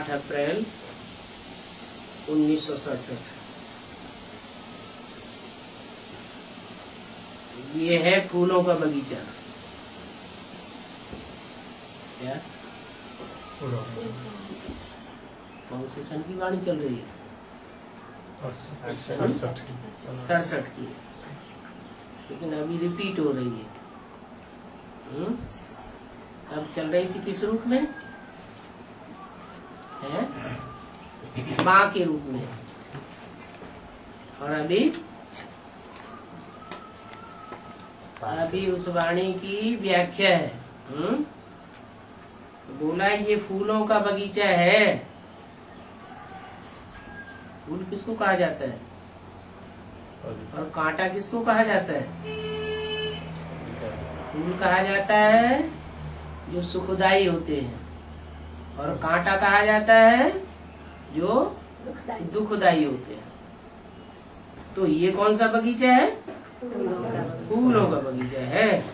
8 अप्रैल 1967। ये है फूलों का बगीचा। क्या कौन से सन की वाणी चल रही है? 67 की, लेकिन अभी रिपीट हो रही है। अब चल रही थी किस रूप में है? माँ के रूप में। और अभी उस वाणी की व्याख्या है। बोला ये फूलों का बगीचा है। फूल किसको कहा जाता है और कांटा किसको कहा जाता है? फूल कहा जाता है जो सुखदायी होते हैं, और कांटा कहा जाता है जो दुखदायी होते हैं। तो ये कौन सा बगीचा है? फूलों का बगीचा है।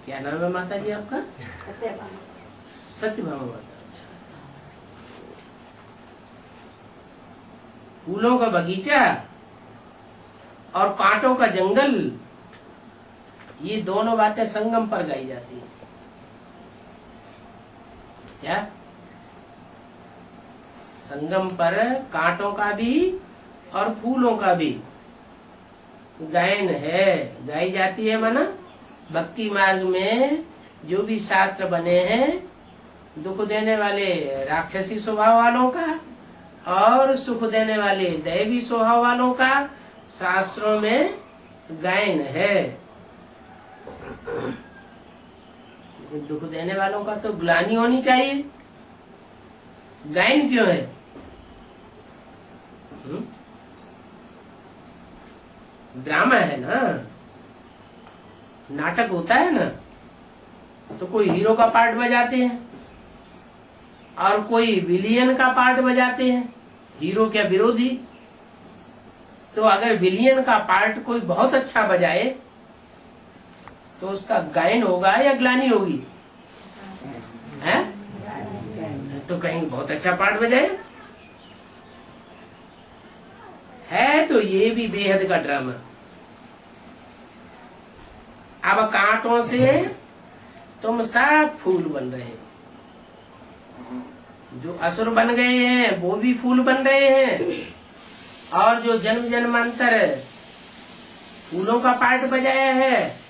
क्या नाम है माता जी आपका? सत्यभामा माता। फूलों का बगीचा और कांटों का जंगल, ये दोनों बातें संगम पर गाई जाती है। क्या संगम पर कांटों का भी और फूलों का भी गायन है, गाई जाती है। माना भक्ति मार्ग में जो भी शास्त्र बने हैं, दुख देने वाले राक्षसी स्वभाव वालों का और सुख देने वाले दैवी स्वभाव वालों का शास्त्रों में गायन है। दुख देने वालों का तो ग्लानि होनी चाहिए, गायन क्यों है? ड्रामा है ना, नाटक होता है ना, तो कोई हीरो का पार्ट बजाते हैं और कोई विलियन का पार्ट बजाते हैं, हीरो क्या विरोधी। तो अगर विलियन का पार्ट कोई बहुत अच्छा बजाए तो उसका गायन होगा या ग्लानि होगी? है तो कहीं बहुत अच्छा पार्ट बजाए है। तो ये भी बेहद का ड्रामा। अब कांटों से तुम सब फूल बन रहे हो। जो असुर बन गए हैं वो भी फूल बन रहे हैं, और जो जन्म जन्मांतर फूलों का पार्ट बजाया है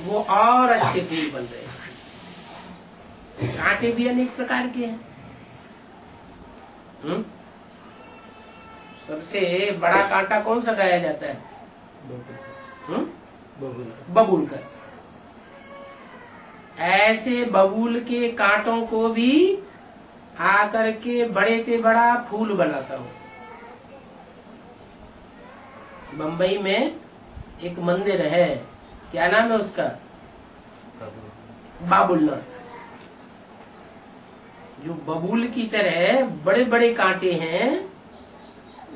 वो और अच्छे फूल बन रहे हैं। कांटे भी अनेक प्रकार के हैं। सबसे बड़ा कांटा कौन सा गाया जाता है? बबूल का। ऐसे बबूल के कांटों को भी आकर के बड़े से बड़ा फूल बनाता हूँ। बम्बई में एक मंदिर है, क्या नाम है उसका? बाबुलनाथ। जो बबूल की तरह बड़े बड़े कांटे हैं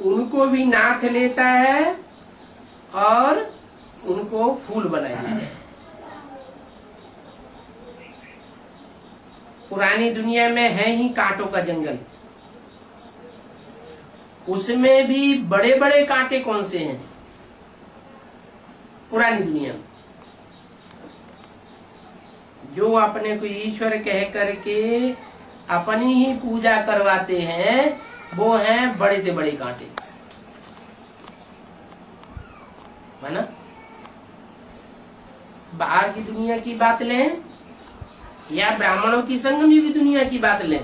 उनको भी नाथ लेता है और उनको फूल बनाया है। पुरानी दुनिया में है ही कांटों का जंगल, उसमें भी बड़े बड़े कांटे कौन से हैं पुरानी दुनिया में? जो अपने को ईश्वर कह करके अपनी ही पूजा करवाते हैं वो हैं बड़े से बड़े कांटे, है ना। बाहर की दुनिया की बात लें या ब्राह्मणों की संगम युग की दुनिया की बात लें?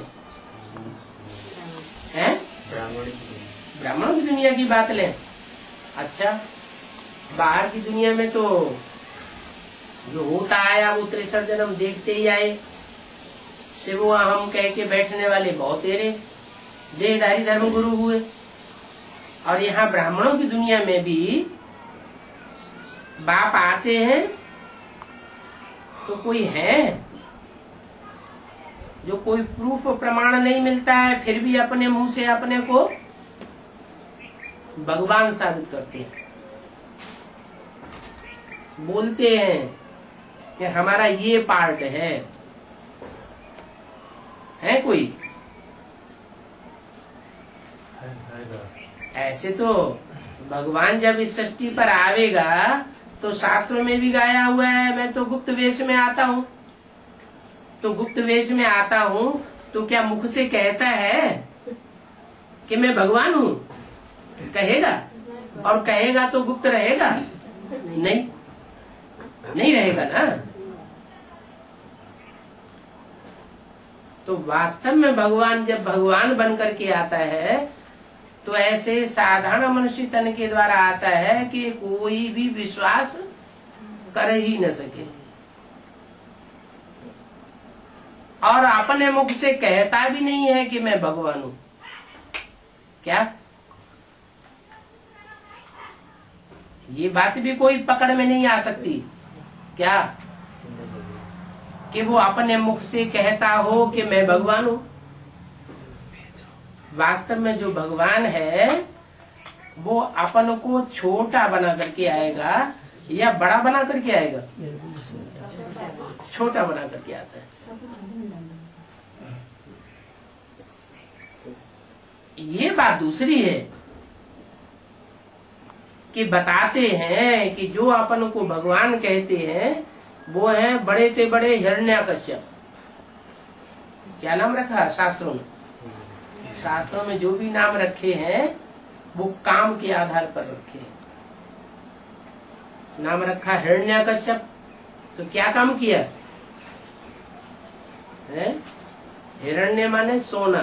हैं? ब्राह्मणों की दुनिया की बात लें। अच्छा, बाहर की दुनिया में तो जो होता आया वो 63 जन्म देखते ही आए। शिव हम कह के बैठने वाले बहुत तेरे देहधारी धर्म गुरु हुए, और यहाँ ब्राह्मणों की दुनिया में भी बाप आते हैं तो कोई है जो कोई प्रूफ प्रमाण नहीं मिलता है, फिर भी अपने मुंह से अपने को भगवान साबित करते हैं। बोलते हैं कि हमारा ये पार्ट है, है कोई? ऐसे तो भगवान जब इस सृष्टि पर आवेगा तो शास्त्रों में भी गाया हुआ है, मैं तो गुप्त वेश में आता हूँ। तो गुप्त वेश में आता हूँ तो क्या मुख से कहता है कि मैं भगवान हूँ? कहेगा? और कहेगा तो गुप्त रहेगा? नहीं, नहीं रहेगा ना। तो वास्तव में भगवान जब भगवान बन करके आता है तो ऐसे साधारण मनुष्य तन के द्वारा आता है कि कोई भी विश्वास कर ही न सके, और अपने मुख से कहता भी नहीं है कि मैं भगवान हूं। क्या ये बात भी कोई पकड़ में नहीं आ सकती क्या कि वो अपने मुख से कहता हो कि मैं भगवान हूं? वास्तव में जो भगवान है वो अपन को छोटा बना करके आएगा या बड़ा बना करके आएगा? छोटा बना करके आता है। ये बात दूसरी है कि बताते हैं कि जो अपन को भगवान कहते हैं वो है बड़े से बड़े हिरण्याकश्यप। क्या नाम रखा शास्त्रों में? शास्त्रों में जो भी नाम रखे हैं वो काम के आधार पर रखे हैं। नाम रखा हिरण्याकश्यप, तो क्या काम किया है? हिरण्य माने सोना,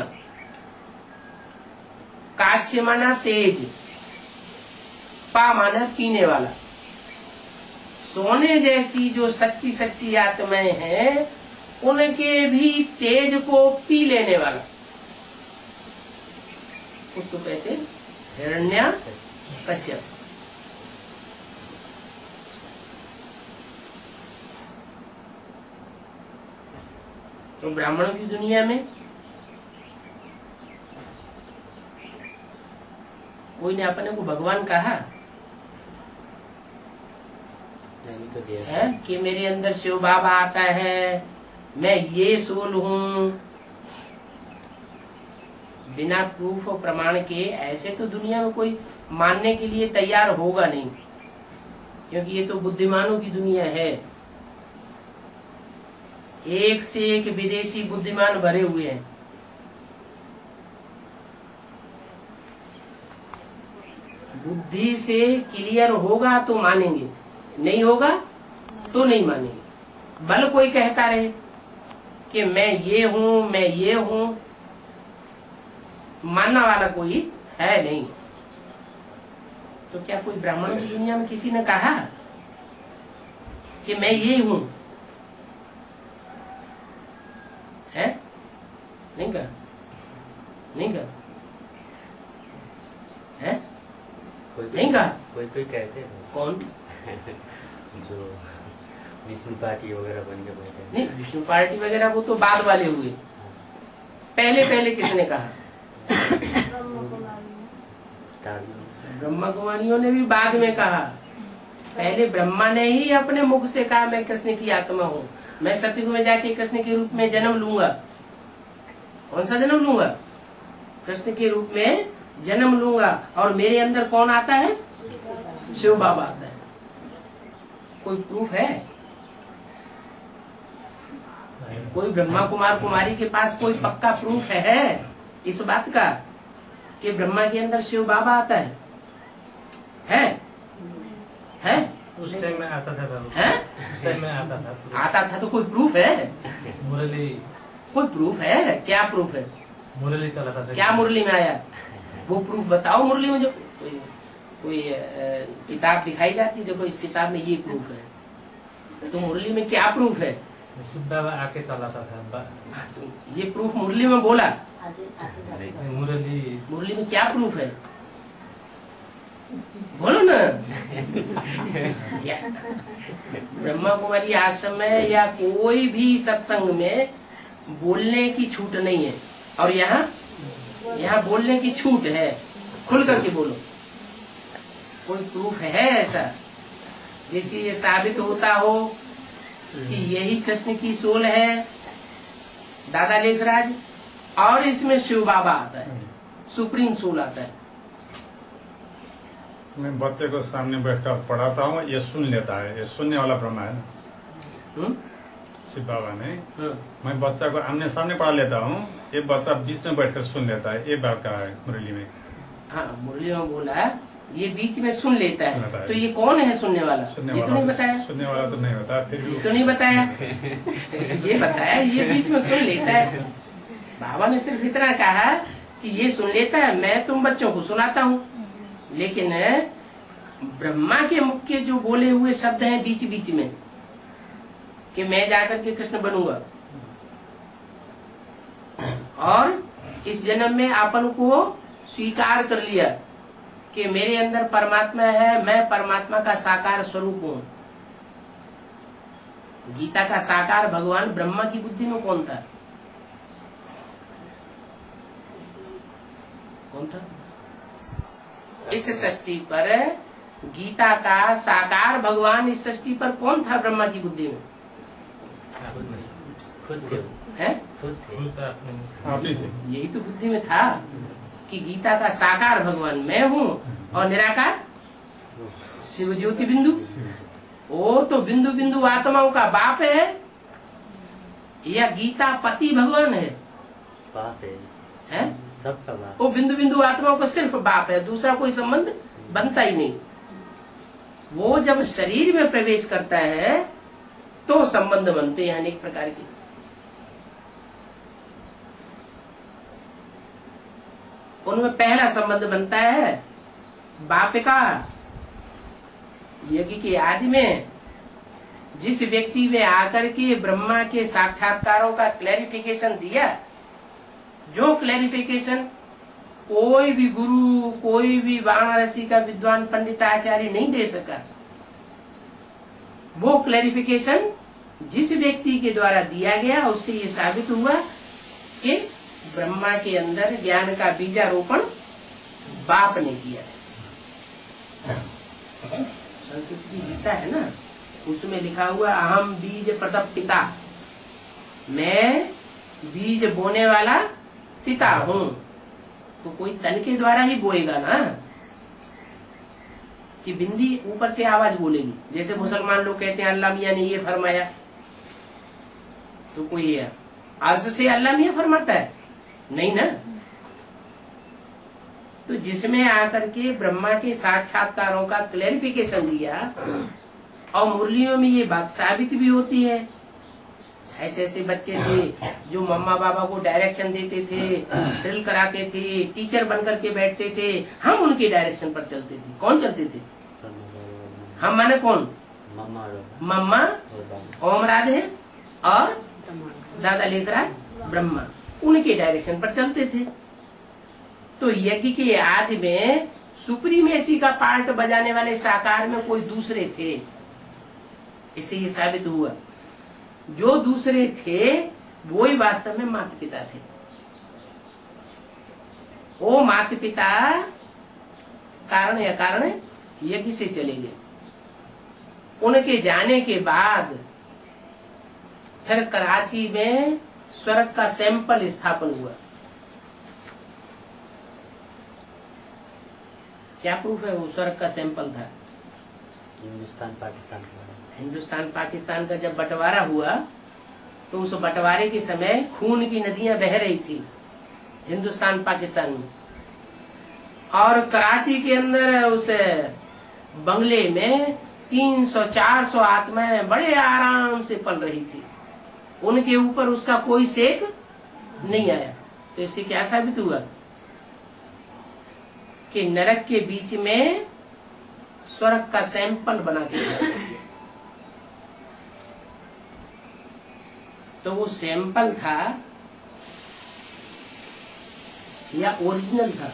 काश्य माना तेज, पा माना पीने वाला। सोने जैसी जो सच्ची सच्ची आत्माएं हैं उनके भी तेज को पी लेने वाला उसको कहते हिरण्याकश्यप। तो ब्राह्मणों की दुनिया में कोई ने अपने को भगवान कहा है कि मेरे अंदर शिव बाबा आता है, मैं ये सोल हूँ? बिना प्रूफ और प्रमाण के ऐसे तो दुनिया में कोई मानने के लिए तैयार होगा नहीं, क्योंकि ये तो बुद्धिमानों की दुनिया है। एक से एक विदेशी बुद्धिमान भरे हुए हैं। बुद्धि से क्लियर होगा तो मानेंगे, नहीं होगा तो नहीं मानेंगे। बल कोई कहता रहे कि मैं ये हूँ, मैं ये हूँ, मानने वाला कोई है नहीं। तो क्या कोई ब्राह्मण की दुनिया में किसी ने कहा कि मैं ये हूँ? है? नहीं कहा, नहीं कहा है, नहीं कहा। कोई कहते हैं। कौन? जो विष्णु पार्टी वगैरह बन के बैठे। नहीं, विष्णु पार्टी वगैरह वो तो बाद वाले हुए। पहले पहले किसने कहा? ब्रह्मा कुमारियों ने भी बाद में कहा। पहले ब्रह्मा ने ही अपने मुख से कहा मैं कृष्ण की आत्मा हूँ, मैं सतयुग में जाके कृष्ण के रूप में जन्म लूंगा। कौन सा जन्म लूंगा? कृष्ण के रूप में जन्म लूंगा। और मेरे अंदर कौन आता है? शिव बाबा आता है। कोई प्रूफ है? कोई ब्रह्मा कुमार कुमारी के पास कोई पक्का प्रूफ है इस बात का कि ब्रह्मा के अंदर शिव बाबा आता है? है? उस टाइम में आता था। है? उस टाइम में आता था तो कोई प्रूफ है? मुरली, कोई प्रूफ है? क्या प्रूफ है? मुरली चलाता था। क्या मुरली में आया? वो प्रूफ बताओ। मुरली में जो कोई किताब दिखाई जाती, देखो इस किताब में ये प्रूफ है, तो मुरली में क्या प्रूफ है? बाबा आके चलाता था। तो ये प्रूफ मुरली में बोला। मुरली में क्या प्रूफ है? बोलो ना। ब्रह्मा कुमारी आश्रम में या कोई भी सत्संग में बोलने की छूट नहीं है, और यहाँ बोलने की छूट है। खुल करके बोलो। कोई प्रूफ है ऐसा जिससे ये साबित होता हो कि यही कृष्ण की सोल है? दादा लेखराज और इसमें शिव बाबा आता है, सुप्रीम सोल आता है। मैं बच्चे को सामने बैठकर पढ़ाता हूँ, ये सुन लेता है, ये सुनने वाला ब्रह्मा है ना शिव बाबा ने। मैं बच्चा को आमने सामने पढ़ा लेता हूँ, ये बच्चा बीच में बैठकर सुन लेता है, ये बात कहा है मुरली में। हाँ, मुरली में बोला है ये बीच में सुन लेता सुन लेता है। है। तो ये कौन है सुनने वाला? सुनने ये तो वाला नहीं बताया, सुनने वाला तो नहीं होता, फिर भी तो नहीं बताया। ये बताया ये बीच में सुन लेता है। बाबा ने सिर्फ इतना कहा कि ये सुन लेता है, मैं तुम बच्चों को सुनाता हूँ, लेकिन ब्रह्मा के मुख के जो बोले हुए शब्द हैं बीच बीच में कि मैं जाकर के कृष्ण बनूंगा और इस जन्म में अपन को स्वीकार कर लिया कि मेरे अंदर परमात्मा है, मैं परमात्मा का साकार स्वरूप हूँ। गीता का साकार भगवान ब्रह्मा की बुद्धि में कौन था? कौन था? इस सृष्टि पर गीता का साकार भगवान इस सृष्टि पर कौन था ब्रह्मा की बुद्धि में? खुद थे, है? खुद थे। आप ही थे। यही तो बुद्धि में था कि गीता का साकार भगवान मैं हूँ और निराकार शिव ज्योति बिंदु। वो तो बिंदु बिंदु आत्माओं का बाप है या गीता पति भगवान है? बाप है? सबका बाप। वो बिंदु बिंदु आत्माओं का सिर्फ बाप है, दूसरा कोई संबंध बनता ही नहीं। वो जब शरीर में प्रवेश करता है तो संबंध बनते हैं अनेक प्रकार के। उनमें पहला संबंध बनता है बाप का। यज्ञ के आदि में जिस व्यक्ति ने आकर के ब्रह्मा के साक्षात्कारों का क्लैरिफिकेशन दिया, जो क्लैरिफिकेशन कोई भी गुरु, कोई भी वाराणसी का विद्वान पंडित आचार्य नहीं दे सका, वो क्लैरिफिकेशन जिस व्यक्ति के द्वारा दिया गया उससे ये साबित हुआ कि ब्रह्मा के अंदर ज्ञान का बीजारोपण बाप ने किया है। संस्कृत की गीता है ना, उसमें लिखा हुआ अहम बीज प्रदप पिता, मैं बीज बोने वाला पिता हूँ। तो कोई तन के द्वारा ही बोएगा ना, कि बिंदी ऊपर से आवाज बोलेगी। जैसे मुसलमान लोग कहते हैं अल्लाह मियाँ ने ये फरमाया, तो कोई अर्श से अल्लाह मियाँ फरमाता है? नहीं ना। तो जिसमें आकर के ब्रह्मा के साक्षात्कारों का क्लैरिफिकेशन दिया और मुरलियों में ये बात साबित भी होती है। ऐसे ऐसे बच्चे थे जो मम्मा बाबा को डायरेक्शन देते थे, ड्रिल कराते थे, टीचर बनकर के बैठते थे, हम उनके डायरेक्शन पर चलते थे। कौन चलते थे? हम माने कौन? मम्मा, ओम राधे और दादा लेकराज ब्रह्मा, उनके डायरेक्शन पर चलते थे। तो यज्ञ के आदि में सुप्रीमेसी का पार्ट बजाने वाले साकार में कोई दूसरे थे। इससे ये साबित हुआ जो दूसरे थे वो ही वास्तव में माता पिता थे। वो माता पिता कारण या कारण यज्ञ से चले गए। उनके जाने के बाद फिर कराची में स्वर्ग का सैंपल स्थापन हुआ। क्या प्रूफ है? वो स्वर्ग का सैंपल था। हिंदुस्तान पाकिस्तान का जब बंटवारा हुआ तो उस बंटवारे के समय खून की नदियां बह रही थी हिंदुस्तान पाकिस्तान में, और कराची के अंदर उस बंगले में 300-400 आत्माएं बड़े आराम से पल रही थी। उनके ऊपर उसका कोई सेक नहीं आया। तो इससे क्या साबित हुआ कि नरक के बीच में स्वर्ग का सैंपल बना के दिया। तो वो सैंपल था या ओरिजिनल था?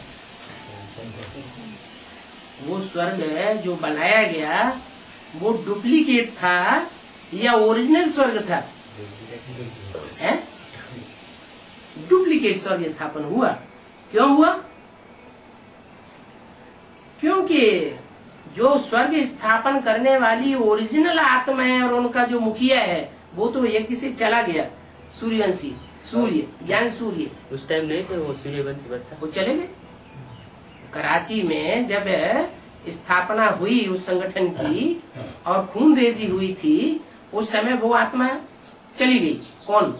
वो स्वर्ग जो बनाया गया वो डुप्लीकेट था या ओरिजिनल स्वर्ग था? डुप्लीकेट स्वर्ग स्थापन हुआ। क्यों हुआ? क्योंकि जो स्वर्ग स्थापन करने वाली ओरिजिनल आत्मा है और उनका जो मुखिया है वो तो यज्ञ से चला गया, सूर्यवंशी। सूर्य, ज्ञान सूर्य। उस टाइम नहीं थे वो सूर्यवंशी बच्चा? वो चले गए। कराची में जब स्थापना हुई उस संगठन की और खून रेजी हुई थी, उस समय वो आत्मा चली गई। कौन?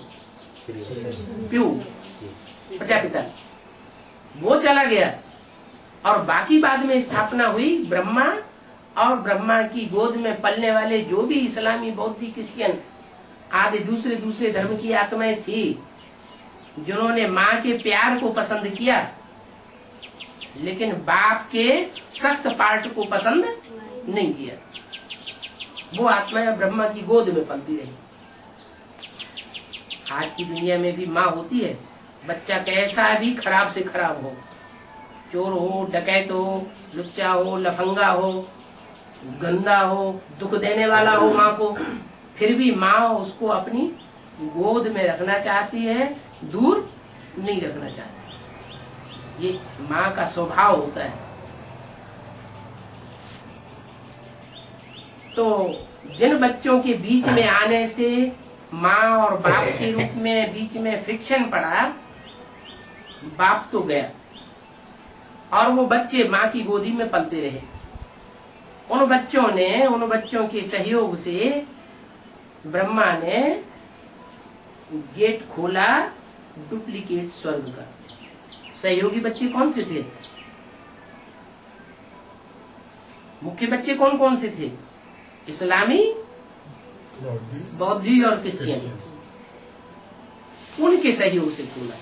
प्यू, प्रजापिता, वो चला गया। और बाकी बाद में स्थापना हुई ब्रह्मा, और ब्रह्मा की गोद में पलने वाले जो भी इस्लामी, बौद्ध, क्रिश्चियन आदि दूसरे दूसरे धर्म की आत्माएं थी, जिन्होंने माँ के प्यार को पसंद किया लेकिन बाप के सख्त पार्ट को पसंद नहीं किया, वो आत्माएं ब्रह्मा की गोद में पलती रही। आज की दुनिया में भी माँ होती है, बच्चा कैसा भी खराब से खराब हो, चोर हो, डकैत हो, लुच्चा हो, लफंगा हो, गंदा हो, दुख देने वाला हो माँ को, फिर भी माँ उसको अपनी गोद में रखना चाहती है, दूर नहीं रखना चाहती। ये माँ का स्वभाव होता है। तो जिन बच्चों के बीच में आने से माँ और बाप के रूप में बीच में फ्रिक्शन पड़ा, बाप तो गया और वो बच्चे माँ की गोदी में पलते रहे। उन बच्चों के सहयोग से ब्रह्मा ने गेट खोला डुप्लीकेट स्वर्ग का। सहयोगी बच्चे कौन से थे? मुख्य बच्चे कौन कौन से थे? इस्लामी, बौद्धी और क्रिश्चियन। उनके सहयोग से खोला।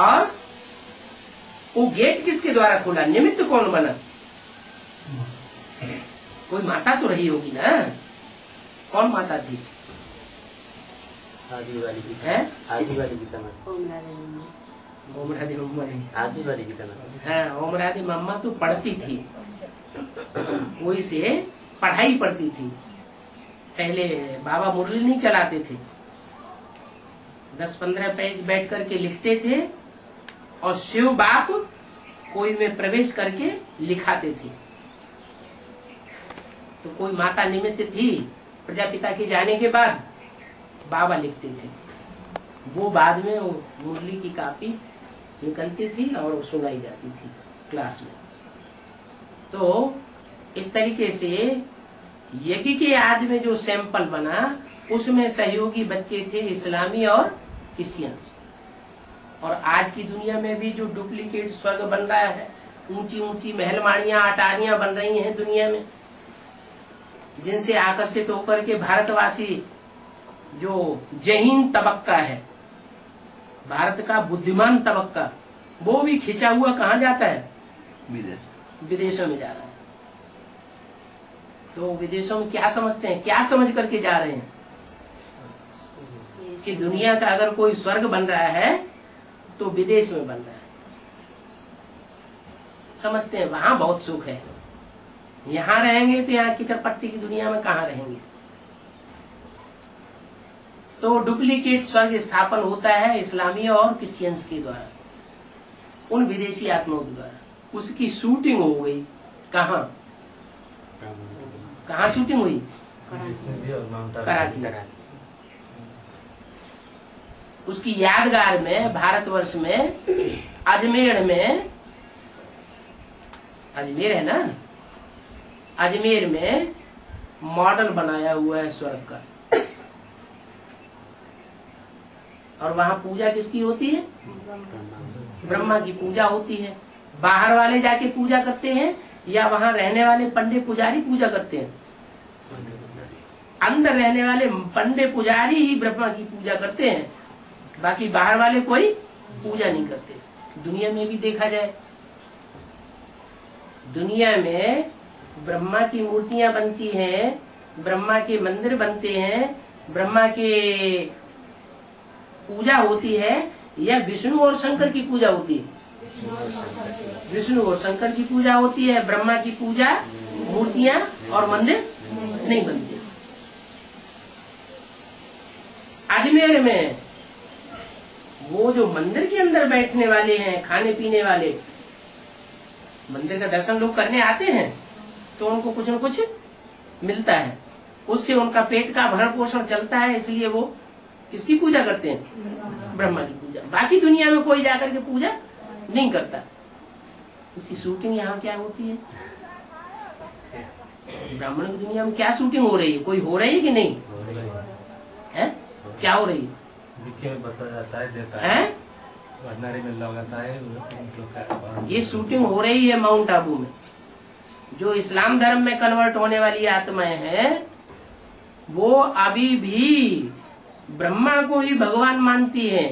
और वो गेट किसके द्वारा खोला? निमित्त कौन बना? कोई माता तो रही होगी ना। कौन माता थी? आदि वाली गीता। है? आदि वाली गीता में ओम राधे मम्मा। आदि वाली गीता में। हाँ, ओम राधे मम्मा तो पढ़ती थी, वही से पढ़ाई पढ़ती थी। पहले बाबा मुरली नहीं चलाते थे, 10-15 पेज बैठ करके लिखते थे और शिव बाप कोई में प्रवेश करके लिखाते थे। तो कोई माता निमित्त थी, प्रजापिता के जाने के बाद बाबा लिखते थे। वो बाद में वो मुरली की कॉपी निकलती थी और वो सुनाई जाती थी क्लास में। तो इस तरीके से यज्ञ के आदि में जो सैंपल बना, उसमें सहयोगी बच्चे थे इस्लामी और क्रिश्चियंस। और आज की दुनिया में भी जो डुप्लीकेट स्वर्ग बन रहा है, ऊंची ऊंची महलमाड़ियां, अटारियां बन रही हैं दुनिया में, जिनसे आकर्षित होकर के भारतवासी जो जहीन तबक्का है, भारत का बुद्धिमान तबक्का, वो भी खिंचा हुआ कहाँ जाता है? विदेशों में जा रहा है। तो विदेशों में क्या समझते हैं, क्या समझ करके जा रहे हैं कि दुनिया का अगर कोई स्वर्ग बन रहा है तो विदेश में बन रहा है। समझते हैं वहां बहुत सुख है, यहाँ रहेंगे तो यहाँ कीचड़पट्टी की दुनिया में कहाँ रहेंगे। तो डुप्लीकेट स्वर्ग स्थापन होता है इस्लामी और क्रिश्चियंस के द्वारा, उन विदेशी आत्माओं के द्वारा। उसकी शूटिंग हो गई। कहाँ कहाँ शूटिंग हुई? कराची। उसकी यादगार में भारतवर्ष में अजमेर में, अजमेर है ना, अजमेर में मॉडल बनाया हुआ है स्वर्ग का। और वहाँ पूजा किसकी होती है? ब्रह्मा की पूजा होती है। बाहर वाले जाके पूजा करते हैं या वहाँ रहने वाले पंडे पुजारी पूजा करते हैं? अंदर रहने वाले पंडे पुजारी ही ब्रह्मा की पूजा करते हैं, बाकी बाहर वाले कोई पूजा नहीं करते। दुनिया में भी देखा जाए, दुनिया में ब्रह्मा की मूर्तियां बनती हैं, ब्रह्मा के मंदिर बनते हैं, ब्रह्मा के पूजा होती है, या विष्णु और शंकर की पूजा होती है? विष्णु और शंकर की पूजा होती है। ब्रह्मा की पूजा, मूर्तियां और मंदिर नहीं बनते। अजमेर में वो जो मंदिर के अंदर बैठने वाले हैं, खाने पीने वाले, मंदिर का दर्शन लोग करने आते हैं तो उनको कुछ न कुछ मिलता है, उससे उनका पेट का भरण पोषण चलता है, इसलिए वो किसकी पूजा करते हैं? ब्रह्मा की पूजा। बाकी दुनिया में कोई जाकर के पूजा नहीं करता। उसकी शूटिंग यहाँ क्या होती है? ब्राह्मण की दुनिया में क्या शूटिंग हो रही है? कोई हो रही है कि नहीं है? क्या हो रही है? विज्ञान में बताया जाता है, देता है? भंडारी में लगाता है ये शूटिंग हो रही है माउंट आबू में। जो इस्लाम धर्म में कन्वर्ट होने वाली आत्माएं हैं वो अभी भी ब्रह्मा को ही भगवान मानती है,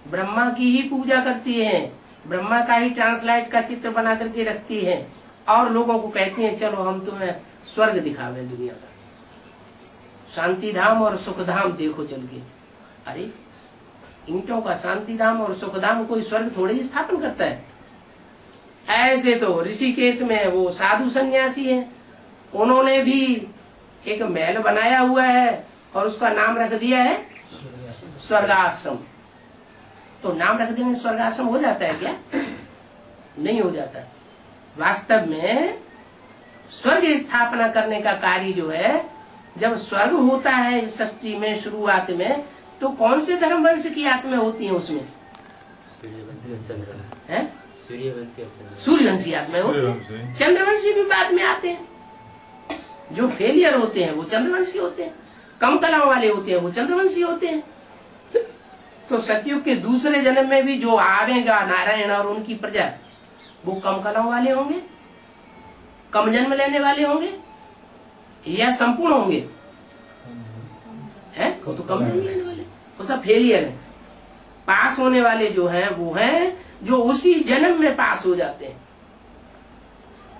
ब्रह्मा की ही पूजा करती है, ब्रह्मा का ही ट्रांसलाइट का चित्र बना करके रखती है और लोगों को कहती है चलो हम तुम्हें स्वर्ग दिखावे दुनिया का, शांति धाम और सुख धाम देखो चल के। अरे ईंटों का शांति धाम और सुख धाम कोई स्वर्ग थोड़े ही स्थापन करता है। ऐसे तो ऋषिकेश में वो साधु सन्यासी है, उन्होंने भी एक महल बनाया हुआ है और उसका नाम रख दिया है स्वर्गाश्रम। तो नाम रख देने स्वर्गाश्रम हो जाता है क्या? नहीं हो जाता। वास्तव में स्वर्ग स्थापना करने का कार्य जो है, जब स्वर्ग होता है सृष्टि में शुरुआत में, तो कौन से धर्म वंश की आत्मा होती है उसमें? है सूर्यवंशी आत्मा होती है। चंद्रवंशी भी बाद में आते हैं। जो फेलियर होते हैं वो चंद्रवंशी होते हैं, कम कलाओं वाले होते हैं वो चंद्रवंशी होते हैं। तो सतयुग के दूसरे जन्म में भी जो आवेगा नारायण और उनकी प्रजा, वो कम कलाओं वाले होंगे, कम जन्म लेने वाले होंगे या संपूर्ण होंगे? है वो तो कम जन्म लेने वाले, वो सब फेलियर है। पास होने वाले जो हैं वो हैं जो उसी जन्म में पास हो जाते हैं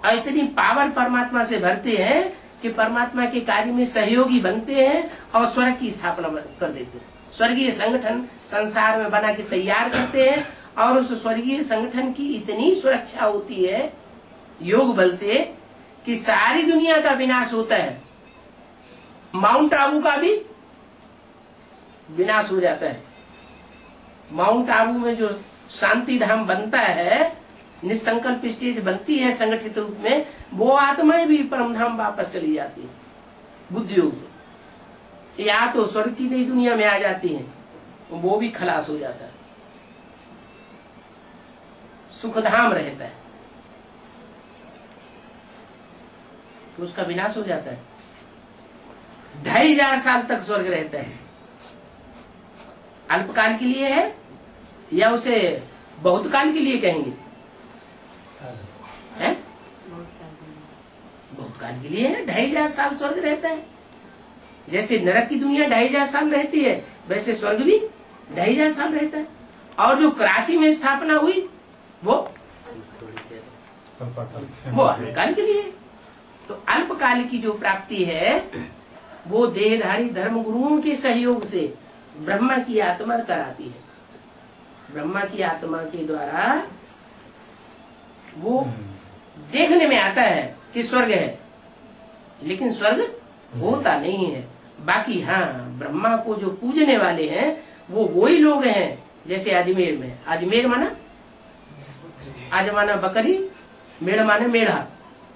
और इतनी पावर परमात्मा से भरते हैं कि परमात्मा के कार्य में सहयोगी बनते हैं और स्वर्ग की स्थापना कर देते हैं। स्वर्गीय संगठन संसार में बना के तैयार करते हैं और उस स्वर्गीय संगठन की इतनी सुरक्षा होती है योग बल से कि सारी दुनिया का विनाश होता है, माउंट आबू का भी विनाश हो जाता है। माउंट आबू में जो शांति धाम बनता है, निसंकल्प स्टेज बनती है संगठित रूप में, वो आत्माएं भी परम धाम वापस चली जाती है बुद्धि योग से। या तो स्वर्ग की नई दुनिया में आ जाती है, वो भी खलास हो जाता है, सुखधाम रहता है, तो उसका विनाश हो जाता है। 2500 साल तक स्वर्ग रहता है। अल्पकाल के लिए है या उसे बहुत काल के लिए कहेंगे? है बहुत काल के लिए है। 2500 साल स्वर्ग रहता है। जैसे नरक की दुनिया 2500 साल रहती है, वैसे स्वर्ग भी 2500 साल रहता है। और जो कराची में स्थापना हुई वो अल्पकाल के लिए। तो अल्पकाल की जो प्राप्ति है वो देहधारी धर्म गुरुओं के सहयोग से ब्रह्मा की आत्मा कराती है। ब्रह्मा की आत्मा के द्वारा वो देखने में आता है कि स्वर्ग है, लेकिन स्वर्ग होता नहीं है। बाकी हाँ, ब्रह्मा को जो पूजने वाले हैं वो वही लोग हैं। जैसे अजमेर में, अजमेर माना आज माना बकरी, मेढ़ माने मेढ़ा,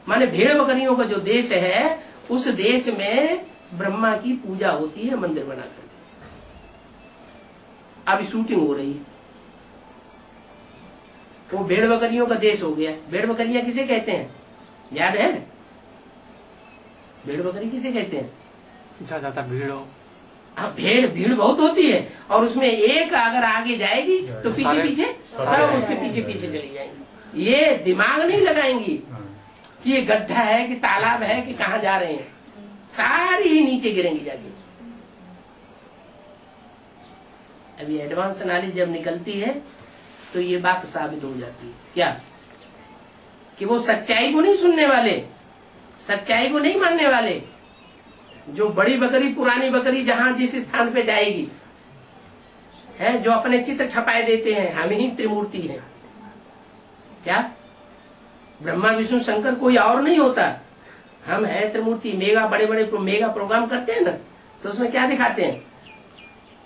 माने भेड़ बकरियों का जो देश है, उस देश में ब्रह्मा की पूजा होती है मंदिर बनाकर। अभी शूटिंग हो रही है, वो भेड़ बकरियों का देश हो गया। भेड़ बकरियां किसे कहते हैं याद है? भेड़ बकरी किसे कहते हैं? ज्यादा भीड़ हो, हाँ, भीड़ बहुत होती है और उसमें एक अगर आगे जाएगी तो पीछे पीछे सब उसके पीछे पीछे चली जाएंगी। ये दिमाग नहीं लगाएंगी कि ये गड्ढा है कि तालाब है कि कहाँ जा रहे हैं, सारी ही नीचे गिरेंगी जाके। अभी एडवांस नॉलेज जब निकलती है तो ये बात साबित हो जाती है क्या, कि वो सच्चाई को नहीं सुनने वाले, सच्चाई को नहीं मानने वाले। जो बड़ी बकरी, पुरानी बकरी जहां जिस स्थान पे जाएगी है, जो अपने चित्र छपाए देते हैं हम ही त्रिमूर्ति हैं क्या, ब्रह्मा विष्णु शंकर कोई और नहीं होता, हम है त्रिमूर्ति। मेगा बड़े बड़े मेगा प्रोग्राम करते हैं ना, तो उसमें क्या दिखाते हैं?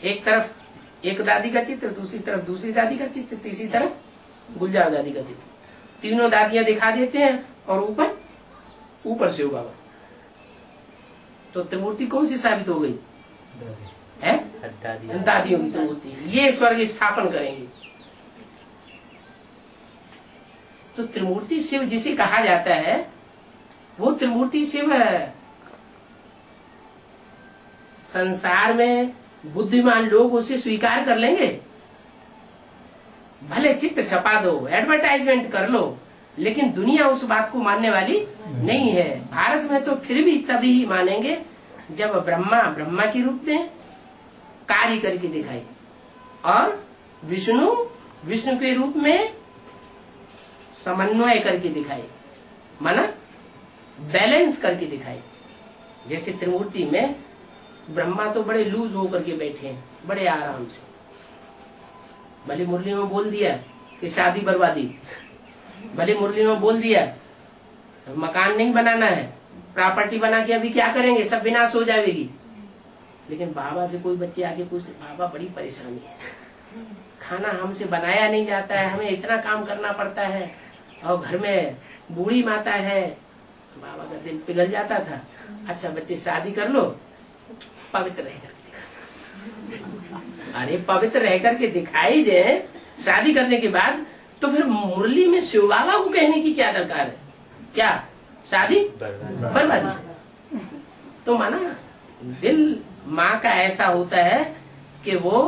एक तरफ एक दादी का चित्र, दूसरी तरफ दूसरी दादी का चित्र, तीसरी तरफ गुलजार दादी का चित्र, तीनों दादियां दिखा देते हैं और ऊपर से होगा। तो त्रिमूर्ति कौन सी साबित हो गई है? दादियों की त्रिमूर्ति, ये स्वर्ग स्थापन करेंगे। तो त्रिमूर्ति शिव जिसे कहा जाता है वो त्रिमूर्ति शिव संसार में बुद्धिमान लोग उसे स्वीकार कर लेंगे। भले चित्त छपा दो, एडवर्टाइजमेंट कर लो, लेकिन दुनिया उस बात को मानने वाली नहीं है। भारत में तो फिर भी तभी ही मानेंगे जब ब्रह्मा के रूप में कार्य करके दिखाई और विष्णु के रूप में समन्वय करके दिखाई, माना बैलेंस करके दिखाई। जैसे त्रिमूर्ति में ब्रह्मा तो बड़े लूज होकर के बैठे हैं, बड़े आराम से, भले मुरली में बोल दिया कि शादी बर्बादी, भले मुरली में बोल दिया मकान नहीं बनाना है, प्रॉपर्टी बना के अभी क्या करेंगे, सब विनाश हो जाएगी। लेकिन बाबा से कोई बच्चे आके पूछते, बाबा बड़ी परेशानी है, खाना हमसे बनाया नहीं जाता है, हमें इतना काम करना पड़ता है और घर में बूढ़ी माता है। बाबा का दिल पिघल जाता था। अच्छा बच्चे शादी कर लो, पवित्र रह करके। अरे पवित्र रह करके दिखाई दे शादी करने के बाद, तो फिर मुरली में शिव बाबा को कहने की क्या दरकार है? क्या शादी बर्बादी? तो माना दिल माँ का ऐसा होता है कि वो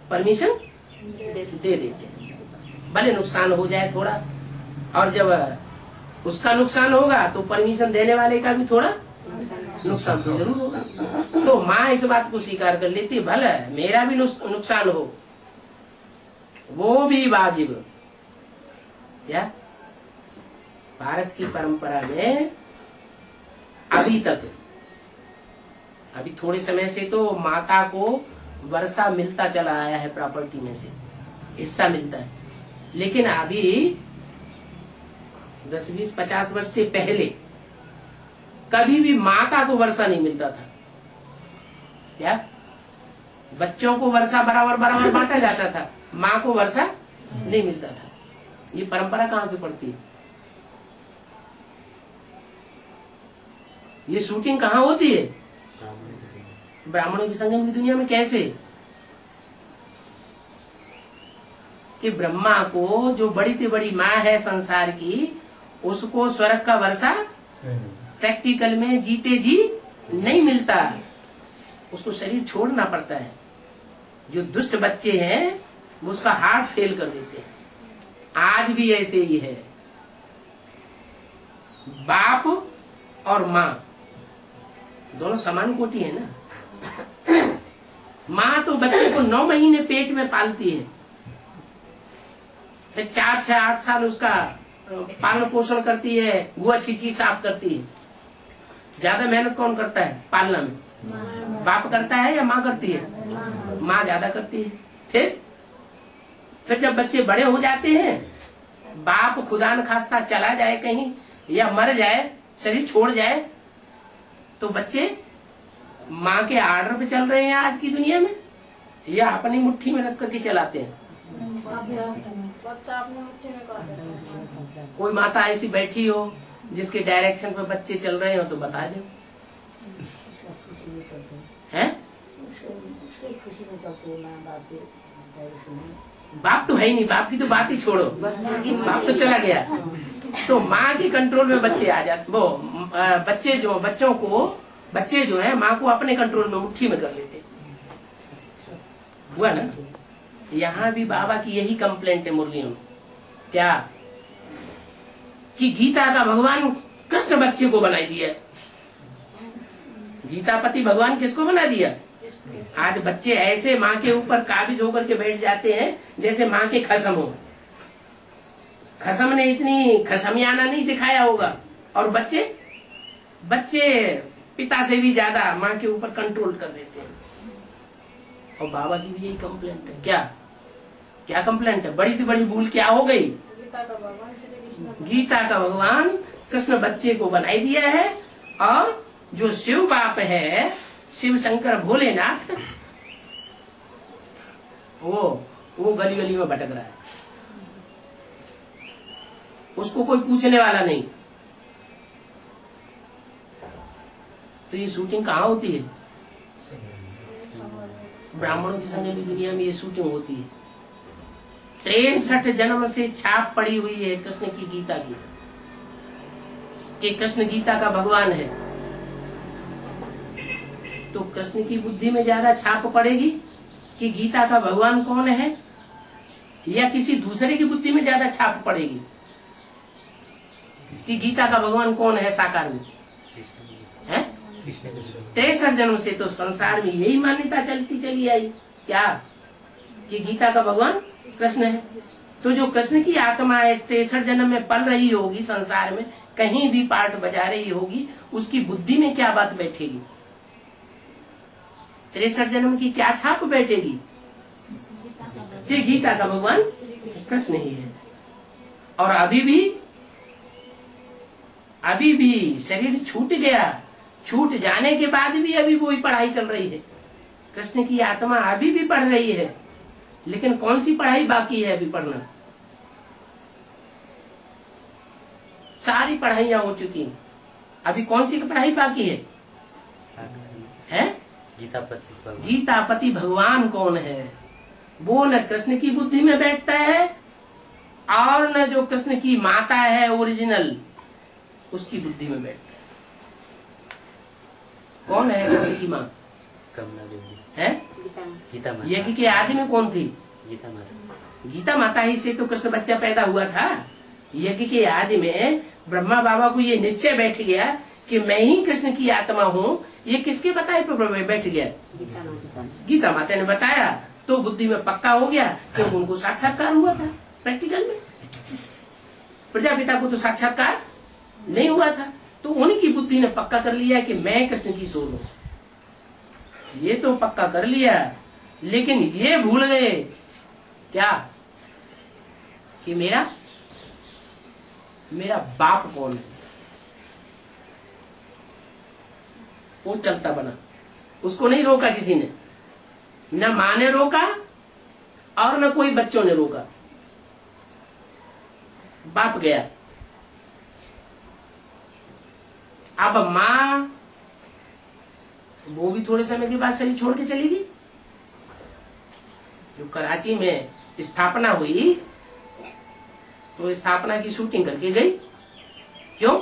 परमिशन दे देते हैं, भले नुकसान हो जाए थोड़ा, और जब उसका नुकसान होगा तो परमिशन देने वाले का भी थोड़ा नुकसान तो जरूर होगा। तो माँ इस बात को स्वीकार कर लेती, भले मेरा भी नुकसान हो, वो भी वाजिब। क्या भारत की परंपरा में अभी तक, अभी थोड़े समय से तो माता को वर्षा मिलता चला आया है, प्रॉपर्टी में से हिस्सा मिलता है, लेकिन अभी 10, 20, 50 वर्ष से पहले कभी भी माता को वर्षा नहीं मिलता था। क्या बच्चों को वर्षा बराबर बराबर बांटा जाता था, माँ को वर्षा नहीं मिलता था। ये परंपरा कहाँ से पड़ती है? ये शूटिंग कहाँ होती है? ब्राह्मणों की संगम की दुनिया में। कैसे कि ब्रह्मा को जो बड़ी से बड़ी माँ है संसार की, उसको स्वर्ग का वर्षा प्रैक्टिकल में जीते जी नहीं मिलता, उसको शरीर छोड़ना पड़ता है। जो दुष्ट बच्चे हैं वो उसका हार्ट फेल कर देते हैं। आज भी ऐसे ही है। बाप और माँ दोनों समान कोटि है ना। माँ तो बच्चे को 9 महीने पेट में पालती है, फिर 4, 6, 8 साल उसका पालन पोषण करती है, गुआ छींची साफ करती है। ज्यादा मेहनत कौन करता है पालना में? बाप करता है या माँ करती है? माँ ज्यादा करती है। फिर जब बच्चे बड़े हो जाते हैं, बाप खुदा न खास्ता चला जाए कहीं या मर जाए, शरीर छोड़ जाए, तो बच्चे माँ के आर्डर पे चल रहे हैं आज की दुनिया में, या अपनी मुट्ठी में रख करके चलाते हैं? कोई माता ऐसी बैठी हो जिसके डायरेक्शन पे बच्चे चल रहे हो तो बता दो। हैं? बाप तो है ही नहीं, बाप की तो बात ही छोड़ो, बाप तो चला गया। तो माँ के कंट्रोल में बच्चे आ जाते, वो बच्चे जो है माँ को अपने कंट्रोल में मुट्ठी में कर लेते। हुआ ना? यहाँ भी बाबा की यही कंप्लेंट है मुरलियों में। क्या कि गीता का भगवान कृष्ण बच्चे को बना दिया। गीतापति भगवान किसको बना दिया? आज बच्चे ऐसे माँ के ऊपर काबिज होकर के बैठ जाते हैं जैसे माँ के खसम हो। खसम ने इतनी खसमियाना नहीं दिखाया होगा, और बच्चे पिता से भी ज्यादा माँ के ऊपर कंट्रोल कर देते हैं। और बाबा की भी यही कंप्लेंट है। क्या कंप्लेंट है? बड़ी से बड़ी भूल क्या हो गई? गीता का भगवान कृष्ण बच्चे को बनाई दिया है, और जो शिव बाप है, शिव शंकर भोलेनाथ, वो गली गली में भटक रहा है, उसको कोई पूछने वाला नहीं। तो ये शूटिंग कहाँ होती है? ब्राह्मणों की संग भी दुनिया में ये शूटिंग होती है। 63 जन्म से छाप पड़ी हुई है कृष्ण की गीता की, कि कृष्ण गीता का भगवान है। तो कृष्ण की बुद्धि में ज्यादा छाप पड़ेगी कि गीता का भगवान कौन है, या किसी दूसरे की बुद्धि में ज्यादा छाप पड़ेगी कि गीता का भगवान कौन है साकार में है? 63 जन्म से तो संसार में यही मान्यता चलती चली आई, क्या कि गीता का भगवान कृष्ण है। तो जो कृष्ण की आत्मा है 63 जन्म में पल रही होगी संसार में, कहीं भी पार्ट बजा रही होगी, उसकी बुद्धि में क्या बात बैठेगी? 63 जन्म की क्या छाप बैठेगी कि गीता का भगवान कृष्ण ही है। और अभी भी शरीर छूट गया, छूट जाने के बाद भी अभी वही पढ़ाई चल रही है। कृष्ण की आत्मा अभी भी पढ़ रही है, लेकिन कौन सी पढ़ाई बाकी है अभी पढ़ना? सारी पढ़ाइयां हो चुकी, अभी कौन सी पढ़ाई बाकी है? गीतापति भगवान कौन है, वो न कृष्ण की बुद्धि में बैठता है और न जो कृष्ण की माता है ओरिजिनल उसकी बुद्धि में बैठता है। कौन है कृष्ण की माँ? कमला देवी है गीता माता। यज्ञ के आदि में कौन थी? गीता माता। गीता माता ही से तो कृष्ण बच्चा पैदा हुआ था। यज्ञ के आदि में ब्रह्मा बाबा को ये निश्चय बैठ गया कि मैं ही कृष्ण की आत्मा हूँ। ये किसके बताए पर बैठ गया? गीता माता ने बताया तो बुद्धि में पक्का हो गया, क्योंकि उनको साक्षात्कार हुआ था प्रैक्टिकल में। प्रजापिता को तो साक्षात्कार नहीं हुआ था, तो उनकी बुद्धि ने पक्का कर लिया कि मैं कृष्ण की सोल हूँ। ये तो पक्का कर लिया, लेकिन ये भूल गए क्या कि मेरा बाप कौन है। वो चलता बना, उसको नहीं रोका किसी ने, न माँ ने रोका और न कोई बच्चों ने रोका। बाप गया। अब माँ वो भी थोड़े समय के बाद शरीर छोड़ के चली गई। जो कराची में स्थापना हुई तो स्थापना की शूटिंग करके गई। क्यों?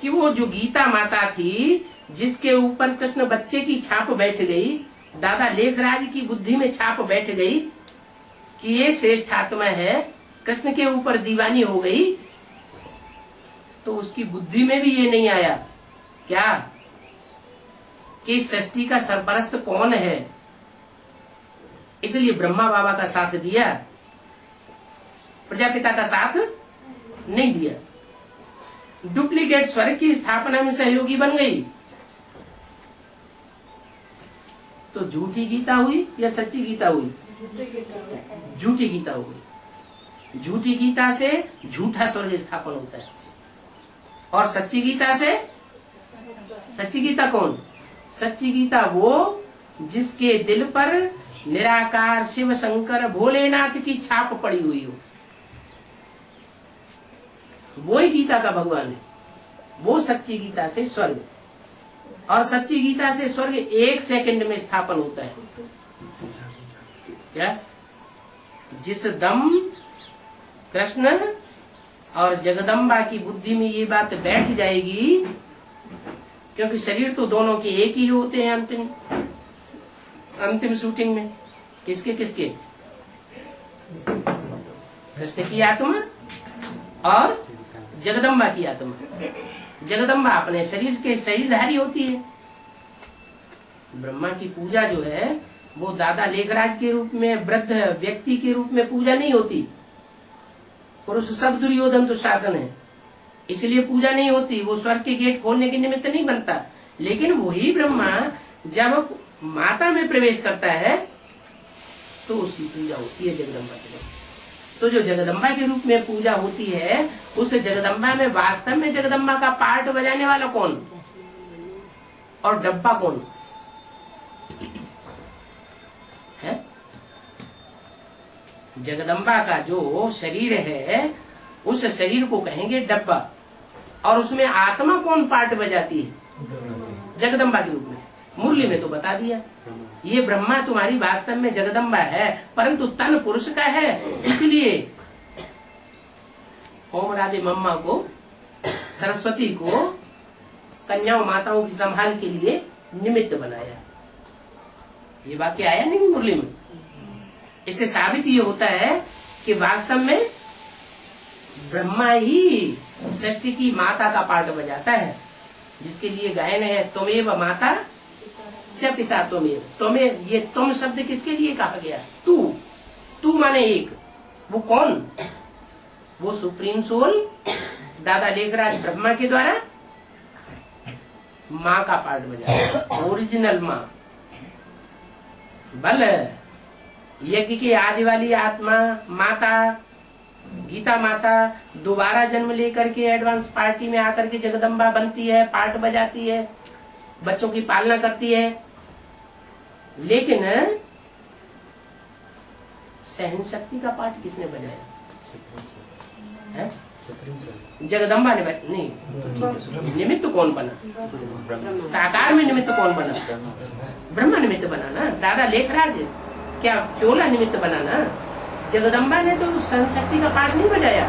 कि वो जो गीता माता थी जिसके ऊपर कृष्ण बच्चे की छाप बैठ गई, दादा लेखराज की बुद्धि में छाप बैठ गई कि ये श्रेष्ठ आत्मा है, कृष्ण के ऊपर दीवानी हो गई, तो उसकी बुद्धि में भी ये नहीं आया क्या कि सृष्टि का सरपरस्त कौन है। इसलिए ब्रह्मा बाबा का साथ दिया, प्रजापिता का साथ नहीं दिया। डुप्लीकेट स्वर्ग की स्थापना में सहयोगी बन गई। तो झूठी गीता हुई या सच्ची गीता हुई? झूठी गीता हो गई। झूठी गीता से झूठा स्वर्ग स्थापन होता है, और सच्ची गीता से, सच्ची गीता कौन? सच्ची गीता वो जिसके दिल पर निराकार शिव शंकर भोलेनाथ की छाप पड़ी हुई हो, वो ही गीता का भगवान है। वो सच्ची गीता से स्वर्ग, और सच्ची गीता से स्वर्ग 1 सेकंड में स्थापन होता है। क्या? जिस दम कृष्ण और जगदम्बा की बुद्धि में ये बात बैठ जाएगी, क्योंकि शरीर तो दोनों के एक ही होते हैं अंतिम शूटिंग में। किसके किसके? कृष्ण की आत्मा और जगदम्बा की आत्मा। जगदम्बा अपने शरीर के शरीरधारी होती है। ब्रह्मा की पूजा जो है वो दादा लेखराज के रूप में, वृद्ध व्यक्ति के रूप में पूजा नहीं होती। पुरुष सब दुर्योधन तो शासन है, इसलिए पूजा नहीं होती। वो स्वर्ग के गेट खोलने के निमित्त नहीं बनता। लेकिन वही ब्रह्मा जब माता में प्रवेश करता है तो उसकी पूजा होती है जगदम्बा के रूप। तो जो जगदम्बा के रूप में पूजा होती है, उस जगदम्बा में वास्तव में जगदम्बा का पार्ट बजाने वाला कौन और डब्बा कौन है? जगदम्बा का जो शरीर है उस शरीर को कहेंगे डब्बा, और उसमें आत्मा कौन पार्ट बजाती है? जगदम्बा के रूप में। मुरली में तो बता दिया, ये ब्रह्मा तुम्हारी वास्तव में जगदम्बा है, परंतु तन पुरुष का है, इसलिए ओम राधे मम्मा को, सरस्वती को कन्याओं माताओं की संभाल के लिए निमित्त बनाया। ये वाक्य आया नहीं मुरली में। इससे साबित ये होता है कि वास्तव में ब्रह्मा ही सृष्टि की माता का पार्ट बजाता है, जिसके लिए गायन है त्वमेव माता च पिता त्वमेव। त्वमेव, ये तुम शब्द किसके लिए कहा गया? तू, तू माने एक। वो कौन? वो सुप्रीम सोल दादा लेखराज ब्रह्मा के द्वारा माँ का पार्ट बजाता, ओरिजिनल माँ। बल यज्ञ की आदि वाली आत्मा माता, गीता माता दोबारा जन्म लेकर के एडवांस पार्टी में आकर के जगदम्बा बनती है, पार्ट बजाती है, बच्चों की पालना करती है। लेकिन सहन शक्ति का पार्ट किसने बजाया है? जगदम्बा ने नहीं। निमित्त कौन बना? साकार में निमित्त कौन बना? ब्रह्मा निमित्त बना ना। दादा लेखराज क्या चोला निमित्त बना ना। जगदम्बा ने तो सहन शक्ति का पार्ट नहीं बजाया।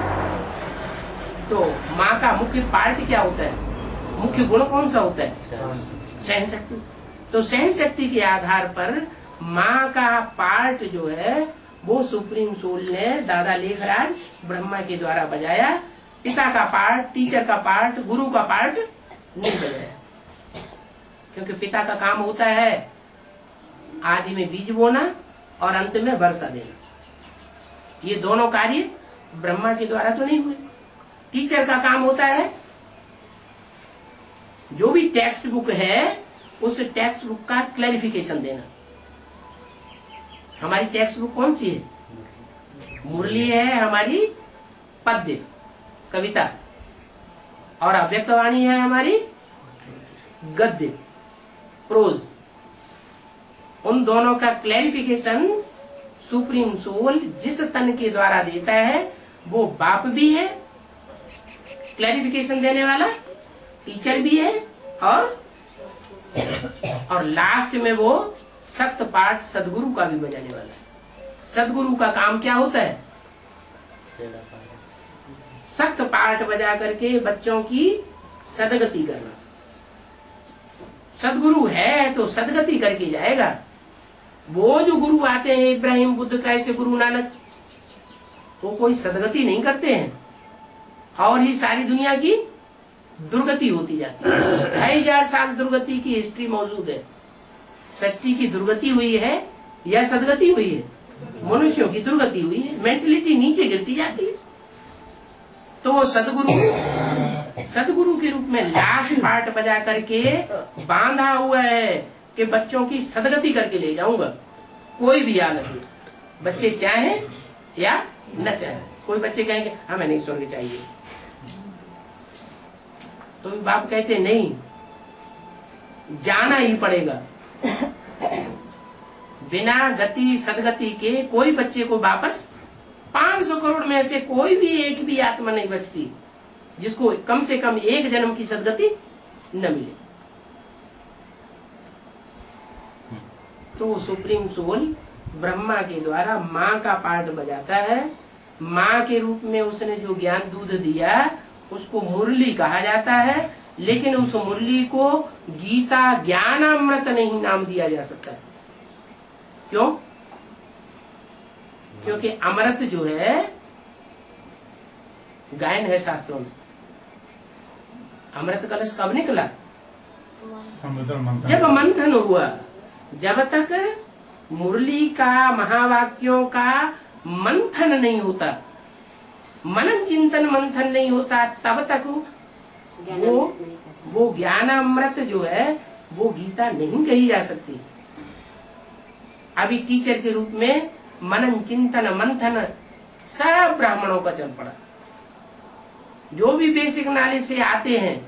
तो माँ का मुख्य पार्ट क्या होता है? मुख्य गुण कौन सा होता है? सहन शक्ति। तो सहन शक्ति के आधार पर माँ का पार्ट जो है वो सुप्रीम सोल ने दादा लेखराज ब्रह्मा के द्वारा बजाया। पिता का पार्ट, टीचर का पार्ट, गुरु का पार्ट नहीं बजाया, क्योंकि पिता का काम होता है आदि में बीज बोना और अंत में वर्षा देना। ये दोनों कार्य ब्रह्मा के द्वारा तो नहीं हुए। टीचर का काम होता है जो भी टेक्स्ट बुक है उस टेक्स्ट बुक का क्लैरिफिकेशन देना। हमारी टेक्स्ट बुक कौन सी है? मुरली है हमारी, पद्य कविता, और अव्यक्तवाणी है हमारी गद्य प्रोज। उन दोनों का क्लैरिफिकेशन सुप्रीम सोल जिस तन के द्वारा देता है वो बाप भी है, क्लैरिफिकेशन देने वाला टीचर भी है, और लास्ट में वो सख्त पाठ सदगुरु का भी बजाने वाला है। सदगुरु का काम क्या होता है? सख्त पाठ बजा करके बच्चों की सदगति करना। सदगुरु है तो सदगति करके जाएगा। वो जो गुरु आते हैं इब्राहिम, बुद्ध, क्राइस्ट, गुरु नानक, वो कोई सदगति नहीं करते हैं और ही सारी दुनिया की दुर्गति होती जाती है। 2000 साल दुर्गति की हिस्ट्री मौजूद है। सृष्टि की दुर्गति हुई है या सदगति हुई है? मनुष्यों की दुर्गति हुई है, मेंटलिटी नीचे गिरती जाती है। तो वो सदगुरु के रूप में लाश पाठ बजा करके बांधा हुआ है कि बच्चों की सदगति करके ले जाऊंगा। कोई भी हालत में, बच्चे चाहे या न चाहे। कोई बच्चे कहेंगे हमें नहीं स्वर्ग चाहिए, तो बाप कहते नहीं, जाना ही पड़ेगा। बिना गति सदगति के कोई बच्चे को वापस 500 करोड़ में से कोई भी एक भी आत्मा नहीं बचती जिसको कम से कम एक जन्म की सदगति न मिले। तो सुप्रीम सोल ब्रह्मा के द्वारा माँ का पार्ट बजाता है। माँ के रूप में उसने जो ज्ञान दूध दिया उसको मुरली कहा जाता है, लेकिन उस मुरली को गीता ज्ञानामृत नहीं नाम दिया जा सकता। क्यों? क्योंकि अमृत जो है गायन है शास्त्रों में। अमृत कलश कब निकला? जब मंथन हुआ। जब तक मुरली का, महावाक्यों का मंथन नहीं होता, मनन चिंतन मंथन नहीं होता, तब तक वो ज्ञानामृत जो है वो गीता नहीं कही जा सकती। अभी टीचर के रूप में मनन चिंतन मंथन सब ब्राह्मणों का चल पड़ा। जो भी बेसिक नॉलेज से आते हैं,